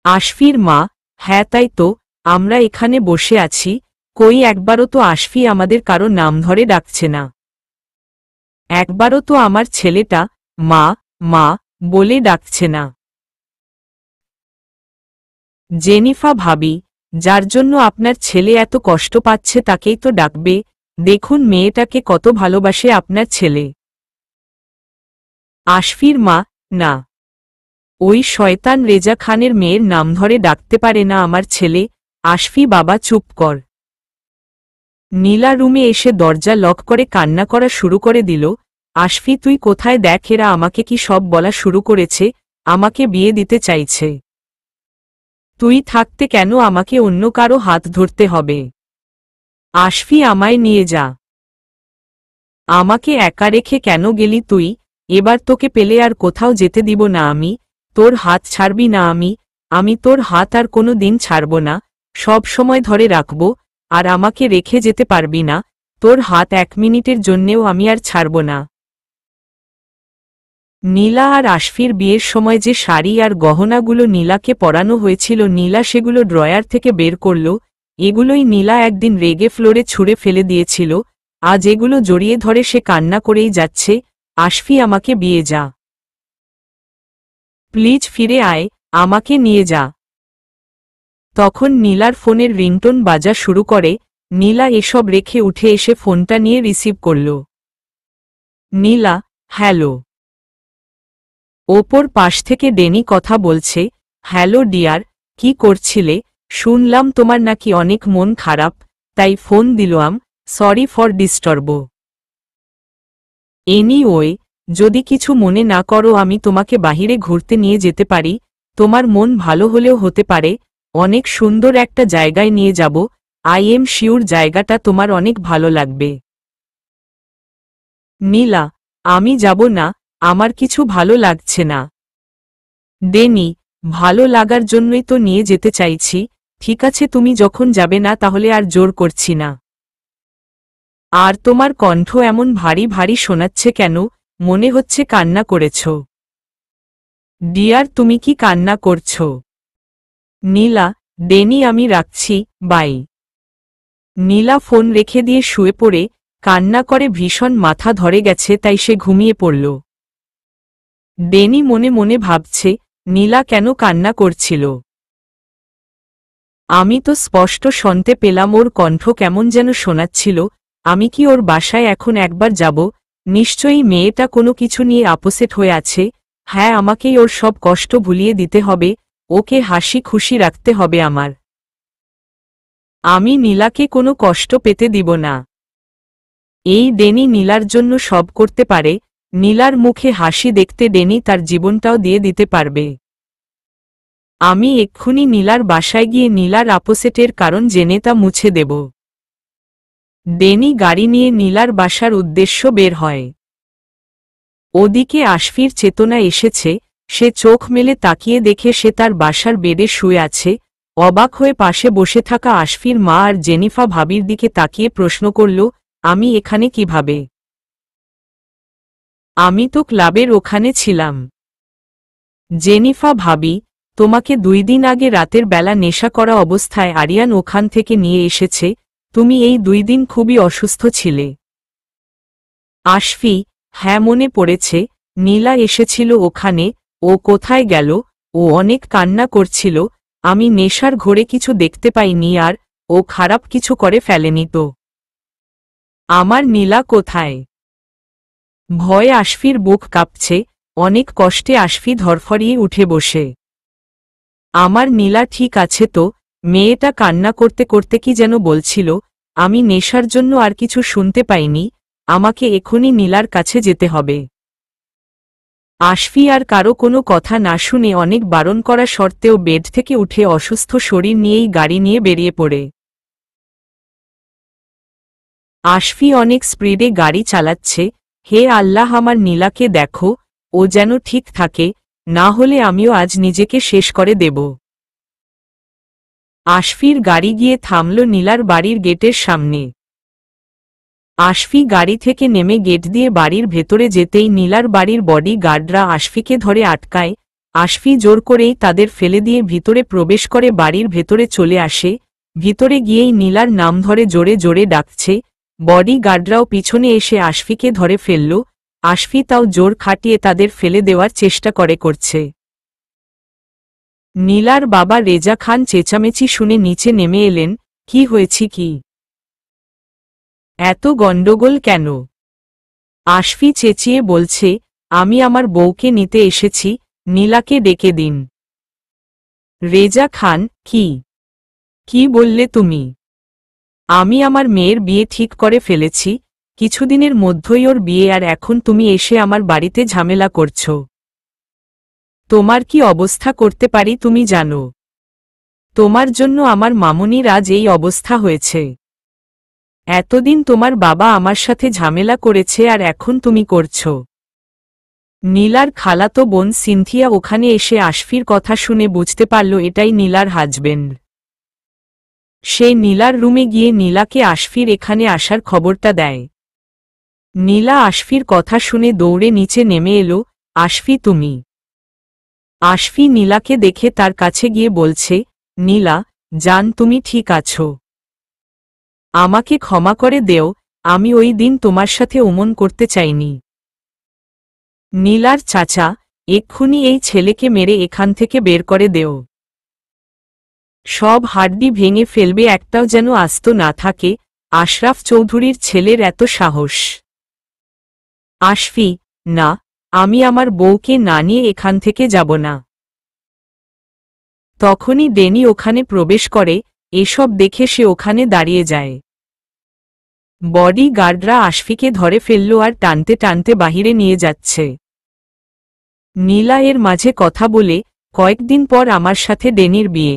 আশফির মা, হ্যাঁ তাই তো, আমরা এখানে বসে আছি, কই একবারও তো আশফি আমাদের কারো নাম ধরে ডাকছে না। একবারও তো আমার ছেলেটা মা, মা বলে ডাকছে না। জেনিফা ভাবি, যার জন্য আপনার ছেলে এত কষ্ট পাচ্ছে তাকেই তো ডাকবে, দেখুন মেয়েটাকে কত ভালোবাসে আপনার ছেলে। আশফির মা, না, ওই শয়তান রেজা খানের মেয়ের নাম ধরে ডাকতে পারে না আমার ছেলে। আশফি বাবা চুপ কর। নীলা রুমে এসে দরজা লক করে কান্না করা শুরু করে দিল। আশফি তুই কোথায়, দেখ এরা আমাকে কি সব বলা শুরু করেছে, আমাকে বিয়ে দিতে চাইছে। তুই থাকতে কেন আমাকে অন্য কারো হাত ধরতে হবে? আশফি আমায় নিয়ে যা। আমাকে একা রেখে কেন গেলি তুই? এবার তোকে পেলে আর কোথাও যেতে দিব না আমি। তোর হাত ছাড়বি না আমি তোর হাত আর কোনো দিন ছাড়ব না, সব সময় ধরে রাখব। আর আমাকে রেখে যেতে পারবি না, তোর হাত 1 মিনিটের জন্যেও আমি আর ছাড়ব না। নীলা আর আশফির বিয়ের সময় যে শাড়ি আর গহনাগুলো নীলাকে পরানো হয়েছিল, নীলা সেগুলো ড্রয়ার থেকে বের করল। এগুলোই নীলা একদিন রেগে ফ্লোরে ছুঁড়ে ফেলে দিয়েছিল। আজ এগুলো জড়িয়ে ধরে সে কান্না করেই যাচ্ছে, আশফি আমাকে বিয়ে যা, প্লিজ ফিরে আয়, আমাকে নিয়ে যা। তখন নীলার ফোনের রিংটোন বাজা শুরু করে। নীলা এসব রেখে উঠে এসে ফোনটা নিয়ে রিসিভ করল। নীলা, হ্যালো। ওপর পাশ থেকে ডেনি কথা বলছে। হ্যালো ডিয়ার, কি করছিলে? শুনলাম তোমার নাকি অনেক মন খারাপ, তাই ফোন দিলাম, সরি ফর ডিস্টার্ব। এনিওয়ে, যদি কিছু মনে না করো আমি তোমাকে বাহিরে ঘুরতে নিয়ে যেতে পারি, তোমার মন ভালো হলেও হতে পারে, অনেক সুন্দর একটা জায়গায় নিয়ে যাব, আই এম শিওর জায়গাটা তোমার অনেক ভালো লাগবে। নীলা, আমি যাব না, আমার কিছু ভালো লাগছে না। ডেনি, ভালো লাগার জন্যই তো নিয়ে যেতে চাইছি, ঠিক আছে তুমি যখন যাবে না তাহলে আর জোর করছি না। আর তোমার কণ্ঠ এমন ভারী ভারী শোনাচ্ছে কেন? মনে হচ্ছে কান্না করেছ। ডিয়ার তুমি কি কান্না করছ? নীলা, ডেনি আমি রাখছি, বাই। নীলা ফোন রেখে দিয়ে শুয়ে পড়ে কান্না করে ভীষণ মাথা ধরে গেছে, তাই সে ঘুমিয়ে পড়ল। ডেনি মনে মনে ভাবছে, নীলা কেন কান্না করছিল? আমি তো স্পষ্ট শুনতে পেলাম ওর কণ্ঠ কেমন যেন শোনাচ্ছিল। আমি কি ওর বাসায় এখন একবার যাব? নিশ্চয়ই মেয়েটা কোনো কিছু নিয়ে আপসেট হয়ে আছে। হ্যাঁ, আমাকেই ওর সব কষ্ট ভুলিয়ে দিতে হবে, ওকে হাসি খুশি রাখতে হবে আমার। আমি নীলাকে কোনো কষ্ট পেতে দিব না। এই ডেনি নীলার জন্য সব করতে পারে, নীলার মুখে হাসি দেখতে ডেনি তার জীবনটাও দিয়ে দিতে পারবে। আমি এক্ষুনি নীলার বাসায় গিয়ে নীলার আপসেটের কারণ জেনে তা মুছে দেব। ডেনি গাড়ি নিয়ে নীলার বাসার উদ্দেশ্য বের হয়। ওদিকে আশফির চেতনা এসেছে, সে চোখ মেলে তাকিয়ে দেখে সে তার বাসার বেডে শুয়ে আছে। অবাক হয়ে পাশে বসে থাকা আশফির মা আর জেনিফা ভাবির দিকে তাকিয়ে প্রশ্ন করল, আমি এখানে কিভাবে? আমি তো ক্লাবের ওখানে ছিলাম। জেনিফা ভাবি, তোমাকে 2 দিন আগে রাতের বেলা নেশা করা অবস্থায় আরিয়ান ওখান থেকে নিয়ে এসেছে, তুমি এই 2 দিন খুবই অসুস্থ ছিলে। আশফি, হ্যাঁ মনে পড়েছে, নীলা এসেছিল ওখানে। ও কোথায় গেল? ও অনেক কান্না করছিল। আমি নেশার ঘোরে কিছু দেখতে পাইনি আর ও খারাপ কিছু করে ফেলেনি তো। আমার নীলা কোথায়? ভয়ে আশফির বুক কাঁপছে। অনেক কষ্টে আশফি ধরফরিয়ে উঠে বসে। আমার নীলা ঠিক আছে তো? মেয়েটা কান্না করতে করতে কি যেন বলছিল, আমি নেশার জন্য আর কিছু শুনতে পাইনি, আমাকে এখনই নীলার কাছে যেতে হবে। আশফি আর কারো কোনো কথা না শুনে অনেক বারণ করা সত্ত্বেও বেড থেকে উঠে অসুস্থ শরীর নিয়েই গাড়ি নিয়ে বেরিয়ে পড়ে। আশফি অনেক স্পিডে গাড়ি চালাচ্ছে। হে আল্লাহ, আমার নীলাকে দেখো, ও যেন ঠিক থাকে, না হলে আমিও আজ নিজেকে শেষ করে দেব। আশফির গাড়ি গিয়ে থামল নীলার বাড়ির গেটের সামনে। আশফি গাড়ি থেকে নেমে গেট দিয়ে বাড়ির ভেতরে যেতেই নীলার বাড়ির বডি গার্ডরা আশফিকে ধরে আটকায়। আশফি জোর করেই তাদের ফেলে দিয়ে ভিতরে প্রবেশ করে বাড়ির ভেতরে চলে আসে। ভিতরে গিয়েই নীলার নাম ধরে জোরে জোরে ডাকছে। বডি গার্ডরাও পিছনে এসে আশফিকে ধরে ফেলল। আশফি তাও জোর খাটিয়ে তাদের ফেলে দেওয়ার চেষ্টা করছে। নীলার বাবা রেজা খান চেঁচামেচি শুনে নিচে নেমে এলেন। কি হয়েছে কি? এত গণ্ডগোল কেন? আশফি চেঁচিয়ে বলছে, আমি আমার বউকে নিতে এসেছি, নীলাকে ডেকে দিন। রেজা খান, কি বললে তুমি? আমি আমার মেয়ের বিয়ে ঠিক করে ফেলেছি, কিছুদিনের মধ্যেই ওর বিয়ে, আর এখন তুমি এসে আমার বাড়িতে ঝামেলা করছো। তোমার কি অবস্থা করতে পারি তুমি জানো? তোমার জন্য আমার মামুনির আজ এই অবস্থা হয়েছে। এতদিন তোমার বাবা আমার সাথে ঝামেলা করেছে আর এখন তুমি করছো। নীলার খালাতো বোন সিনথিয়া ওখানে এসে আশফির কথা শুনে বুঝতে পারল এটাই নীলার হাজবেন্ড। সে নীলার রুমে গিয়ে নীলাকে আশফির এখানে আসার খবরটা দেয়। নীলা আশফির কথা শুনে দৌড়ে নিচে নেমে এলো। আশফি তুমি? আশফি নীলাকে দেখে তার কাছে গিয়ে বলছে, নীলা জান, তুমি ঠিক আছো? আমাকে ক্ষমা করে দেও, আমি ওই দিন তোমার সাথে অমন করতে চাইনি। নীলার চাচা, এক্ষুনি এই ছেলেকে মেরে এখান থেকে বের করে দেও। সব হাড্ডি ভেঙে ফেলবে, একটাও যেন আস্ত না থাকে। আশরাফ চৌধুরীর ছেলের এত সাহস! আশফি, না, আমি আমার বউকে না নিয়ে এখান থেকে যাব না। তখনই ডেনি ওখানে প্রবেশ করে। এসব দেখে সে ওখানে দাঁড়িয়ে যায়। বডি গার্ডরা আশফিকে ধরে ফেলল আর টানতে টানতে বাহিরে নিয়ে যাচ্ছে। নীলা এর মাঝে কথা বলে, কয়েকদিন পর আমার সাথে ডেনির বিয়ে।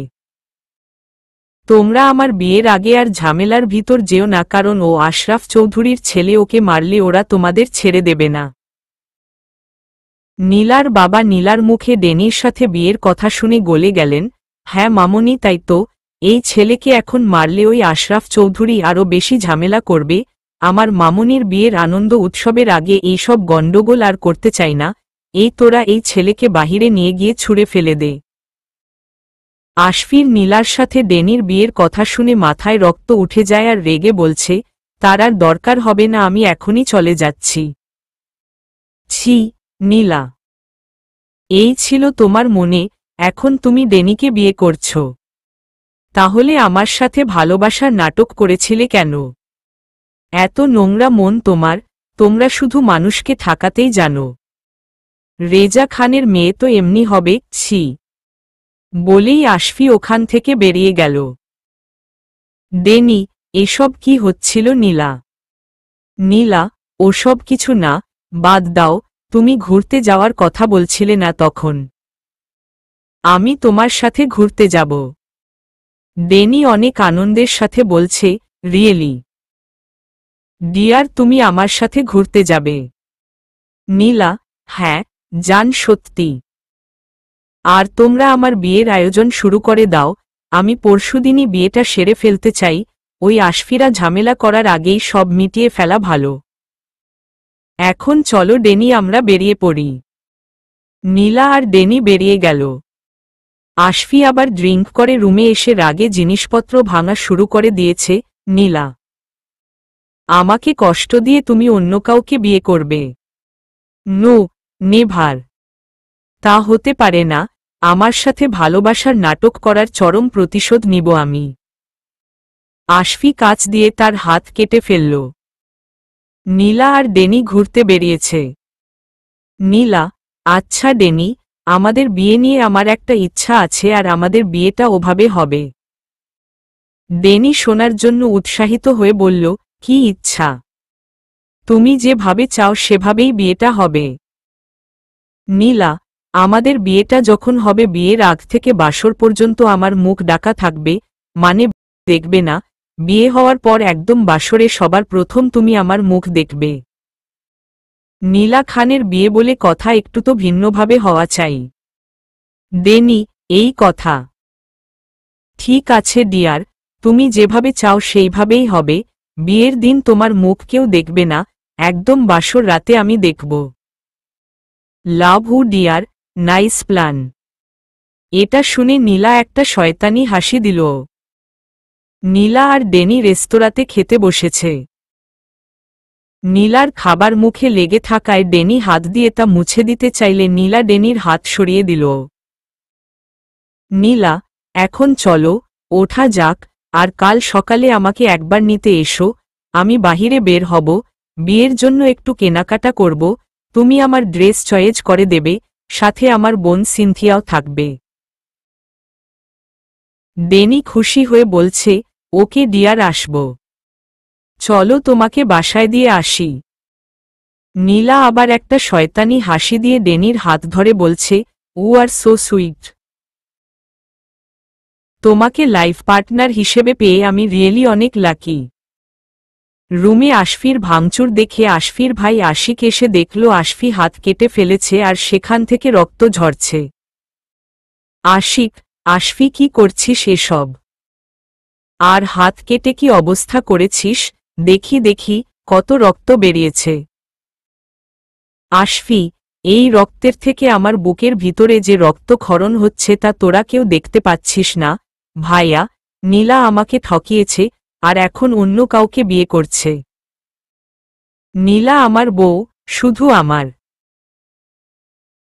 তোমরা আমার বিয়ের আগে আর ঝামেলার ভিতর যেও না, কারণ ও আশরাফ চৌধুরীর ছেলে, ওকে মারলে ওরা তোমাদের ছেড়ে দেবে না। নীলার বাবা নীলার মুখে ডেনির সাথে বিয়ের কথা শুনে গলে গেলেন। হ্যাঁ মামনি, তাই তো, এই ছেলেকে এখন মারলে ওই আশরাফ চৌধুরী আরও বেশি ঝামেলা করবে। আমার মামনির বিয়ের আনন্দ উৎসবের আগে এইসব গণ্ডগোল আর করতে চাই না। এই তোরা এই ছেলেকে বাহিরে নিয়ে গিয়ে ছুঁড়ে ফেলে দে। আশফির নীলার সাথে ডেনির বিয়ের কথা শুনে মাথায় রক্ত উঠে যায় আর রেগে বলছে, তার আর দরকার হবে না, আমি এখনই চলে যাচ্ছি। ছি নীলা, এই ছিল তোমার মনে, এখন তুমি ডেনিকে বিয়ে করছো? তাহলে আমার সাথে ভালোবাসার নাটক করেছিলে কেন? এত নোংরা মন তোমার, তোমরা শুধু মানুষকে ঠকাতেই জানো। রেজা খানের মেয়ে তো এমনি হবে, ছি। বলেই আশফি ওখান থেকে বেরিয়ে গেল। ডেনি, এসব কি হচ্ছিল নীলা? নীলা, ওসব কিছু না, বাদ দাও, তুমি ঘুরতে যাওয়ার কথা বলছিলে না তখন? আমি তোমার সাথে ঘুরতে যাব। ডেনি অনেক আনন্দের সাথে বলছে, রিয়েলি? ডিয়ার, তুমি আমার সাথে ঘুরতে যাবে? নীলা, হ্যাঁ, জান, সত্যি। আর তোমরা আমার বিয়ের আয়োজন শুরু করে দাও, আমি পরশুদিনই বিয়েটা সেরে ফেলতে চাই, ওই আশফিরা ঝামেলা করার আগেই সব মিটিয়ে ফেলা ভালো। এখন চলো ডেনি, আমরা বেরিয়ে পড়ি। নীলা আর ডেনি বেরিয়ে গেল। আশফি আবার ড্রিঙ্ক করে রুমে এসে রাগে জিনিসপত্র ভাঙা শুরু করে দিয়েছে। নীলা, আমাকে কষ্ট দিয়ে তুমি অন্য কাউকে বিয়ে করবে? No, never. তা হতে পারে না, আমার সাথে ভালোবাসার নাটক করার চরম প্রতিশোধ নিব আমি। আশফি কাঁচ দিয়ে তার হাত কেটে ফেলল। নীলা আর ডেনি ঘুরতে বেরিয়েছে। নীলা, আচ্ছা ডেনি, আমাদের বিয়ে নিয়ে আমার একটা ইচ্ছা আছে আর আমাদের বিয়েটা ওভাবে হবে। ডেনি শোনার জন্য উৎসাহিত হয়ে বলল, কি ইচ্ছা? তুমি যেভাবে চাও সেভাবেই বিয়েটা হবে। নীলা, আমাদের বিয়েটা যখন হবে বিয়ের আগ থেকে বাসর পর্যন্ত আমার মুখ ডাকা থাকবে, মানে দেখবে না, বিয়ে হওয়ার পর একদম বাসরে সবার প্রথম তুমি আমার মুখ দেখবে। নীলা খানের বিয়ে বলে কথা, একটু তো ভিন্নভাবে হওয়া চাই। ডেনি, এই কথা? ঠিক আছে ডিয়ার, তুমি যেভাবে চাও সেইভাবেই হবে। বিয়ের দিন তোমার মুখ কেউ দেখবে না, একদম বাসর রাতে আমি দেখব। Love you dear, nice plan. এটা শুনে নীলা একটা শয়তানি হাসি দিল। নীলা আর ডেনি রেস্তোরাঁতে খেতে বসেছে। নীলার খাবার মুখে লেগে থাকায় ডেনি হাত দিয়ে তা মুছে দিতে চাইলে নীলা ডেনির হাত সরিয়ে দিল। নীলা, এখন চলো, ওঠা যাক, আর কাল সকালে আমাকে একবার নিতে এসো, আমি বাহিরে বের হব, বিয়ের জন্য একটু কেনাকাটা করব, তুমি আমার ড্রেস চয়েজ করে দেবে, সাথে আমার বোন সিনথিয়াও থাকবে। ডেনি খুশি হয়ে বলছে, ওকে ডিয়ার, আসব। চলো তোমাকে বাসায় দিয়ে আসি। নীলা আবার একটা শয়তানি হাসি দিয়ে ডেনির হাত ধরে বলছে, ইউ আর সো সুইট। তোমাকে লাইফ পার্টনার হিসেবে পেয়ে আমি রিয়েলি অনেক লাকি। রুমে আশফির ভাঙচুর দেখে আশফির ভাই আশিক এসে দেখল আশফি হাত কেটে ফেলেছে আর সেখান থেকে রক্ত ঝরছে। আশিক, আশফি, কি করছিস এসব? আর হাত কেটে কি অবস্থা করেছিস? দেখি দেখি, কত রক্ত বেরিয়েছে। আশফি, এই রক্তের থেকে আমার বুকের ভিতরে যে রক্তক্ষরণ হচ্ছে তা তোরা কেউ দেখতে পাচ্ছিস না। ভাইয়া, নীলা আমাকে ঠকিয়েছে, আর এখন অন্য কাউকে বিয়ে করছে। নীলা আমার বউ, শুধু আমার।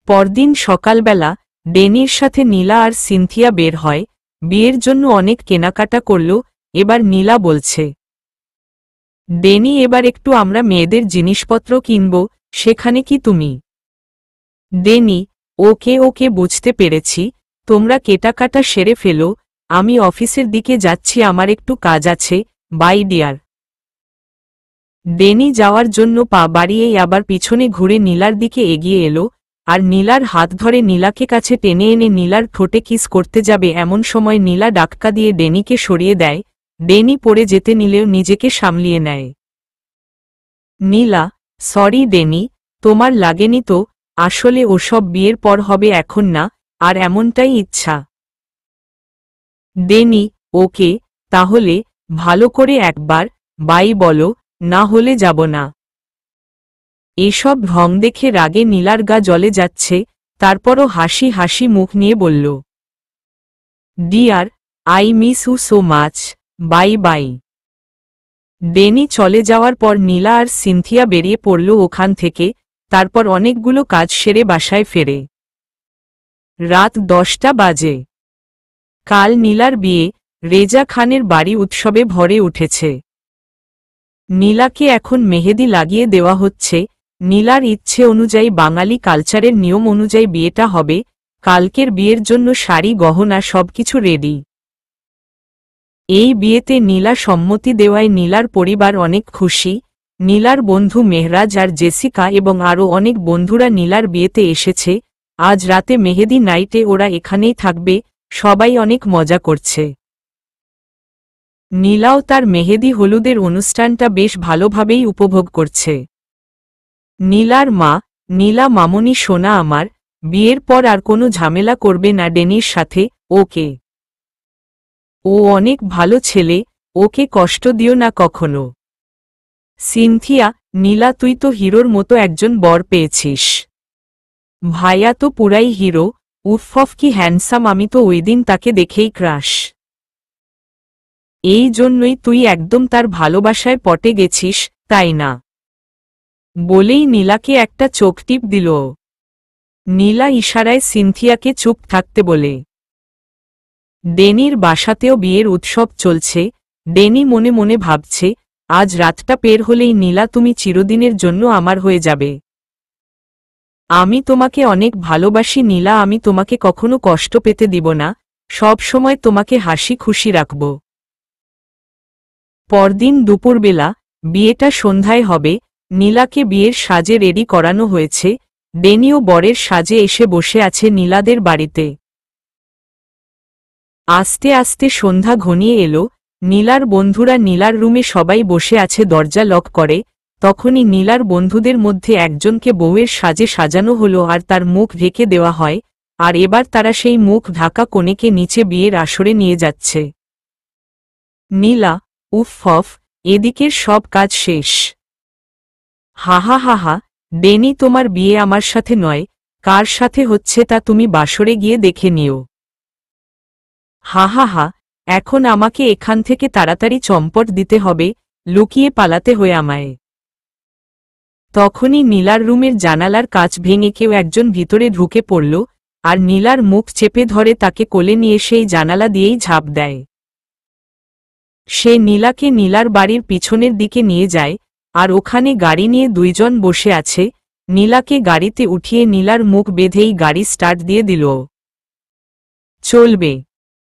পরদিন সকালবেলা ডেনির সাথে নীলা আর সিনথিয়া বের হয়, বিয়ের জন্য অনেক কেনাকাটা করল। এবার নীলা বলছে, ডেনি, এবার একটু আমরা মেয়েদের জিনিসপত্র কিনব, সেখানে কি তুমি? ডেনি, ওকে ওকে, বুঝতে পেরেছি, তোমরা কেনাকাটা সেরে ফেলো, আমি অফিসের দিকে যাচ্ছি, আমার একটু কাজ আছে, বাই ডিয়ার। ডেনি যাওয়ার জন্য পা বাড়িয়েই আবার পিছনে ঘুরে নীলার দিকে এগিয়ে এলো, আর নীলার হাত ধরে নীলাকে কাছে টেনে এনে নীলার ঠোঁটে কিস করতে যাবে এমন সময় নীলা ডাক্কা দিয়ে ডেনিকে সরিয়ে দেয়। ডেনি পড়ে যেতে নিলেও নিজেকে সামলিয়ে নেয়। নীলা, সরি ডেনি, তোমার লাগেনি তো? আসলে ওসব বিয়ের পর হবে, এখন না, আর এমনটাই ইচ্ছা। ডেনি, ওকে, তাহলে ভালো করে একবার বাই বলো, না হলে যাব না। এসব ঢং দেখে রাগে নীলার গা জ্বলে যাচ্ছে, তারপরও হাসি হাসি মুখ নিয়ে বলল, dear, I miss you so much, bye bye. Denny চলে যাওয়ার পর নীলা আর সিনথিয়া বেরিয়ে পড়ল ওখান থেকে, তারপর অনেকগুলো কাজ সেরে বাসায় ফেরে। রাত 10টা বাজে। কাল নীলার বিয়ে, রেজা খানের বাড়ি উৎসবে ভরে উঠেছে। নীলাকে এখন মেহেদি লাগিয়ে দেওয়া হচ্ছে। নীলার ইচ্ছে অনুযায়ী, বাঙালি কালচারের নিয়ম অনুযায়ী বিয়েটা হবে। কালকের বিয়ের জন্য শাড়ি, গহনা সবকিছু রেডি। এই বিয়েতে নীলা সম্মতি দেওয়ায় নীলার পরিবার অনেক খুশি। নীলার বন্ধু মেহরাজ আর জেসিকা এবং আরও অনেক বন্ধুরা নীলার বিয়েতে এসেছে। আজ রাতে মেহেদি নাইটে ওরা এখানেই থাকবে, সবাই অনেক মজা করছে। নীলাও তার মেহেদি হলুদের অনুষ্ঠানটা বেশ ভালোভাবেই উপভোগ করছে। নীলার মা, নীলা মামনি সোনা আমার, বিয়ের পর আর কোনো ঝামেলা করবে না ডেনির সাথে, ওকে। ও অনেক ভালো ছেলে, ওকে কষ্ট দিও না কখনো। সিনথিয়া, নীলা তুই তো হিরোর মতো একজন বর পেয়েছিস। ভাইয়া তো পুরাই হিরো, উফফ কি হ্যান্ডসাম, আমি তো ওইদিন তাকে দেখেই ক্রাশ। এই জন্যই তুই একদম তার ভালোবাসায় পটে গেছিস, তাই না? বলেই নীলাকে একটা চোখ টিপ দিল। নীলা ইশারায় সিনথিয়াকে চুপ থাকতে বলে। ডেনির বাসাতেও বিয়ের উৎসব চলছে। ডেনি মনে মনে ভাবছে, আজ রাতটা পের হলেই নীলা তুমি চিরদিনের জন্য আমার হয়ে যাবে। আমি তোমাকে অনেক ভালোবাসি নীলা, আমি তোমাকে কখনো কষ্ট পেতে দিব না, সব সময় তোমাকে হাসি খুশি রাখব। পরদিন দুপুরবেলা, বিয়েটা সন্ধ্যায় হবে। নীলাকে বিয়ের সাজে রেডি করানো হয়েছে। ডেনিও বরের সাজে এসে বসে আছে নীলাদের বাড়িতে। আস্তে আস্তে সন্ধ্যা ঘনিয়ে এলো। নীলার বন্ধুরা নীলার রুমে সবাই বসে আছে, দরজা লক করে। তখনই নীলার বন্ধুদের মধ্যে একজনকে বউয়ের সাজে সাজানো হলো আর তার মুখ ঢেকে দেওয়া হয়, আর এবার তারা সেই মুখ ঢাকা কনেকে নিচে বিয়ের আসরে নিয়ে যাচ্ছে। নীলা, উফফ, এদিকের সব কাজ শেষ। হাহা হাহা, ডেনি তোমার বিয়ে আমার সাথে নয়, কার সাথে হচ্ছে তা তুমি বাসরে গিয়ে দেখে নিও। হাহা হা, এখন আমাকে এখান থেকে তাড়াতাড়ি চম্পট দিতে হবে, লুকিয়ে পালাতে হয়ে আমায়। তখনই নীলার রুমের জানালার কাঁচ ভেঙে কেউ একজন ভিতরে ঢুকে পড়ল, আর নীলার মুখ চেপে ধরে তাকে কোলে নিয়ে সেই জানালা দিয়েই ঝাঁপ দেয়। সে নীলাকে নীলার বাড়ির পিছনের দিকে নিয়ে যায়, আর ওখানে গাড়ি নিয়ে দুইজন বসে আছে। নীলাকে গাড়িতে উঠিয়ে নীলার মুখ বেঁধেই গাড়ি স্টার্ট দিয়ে দিল। চলবে।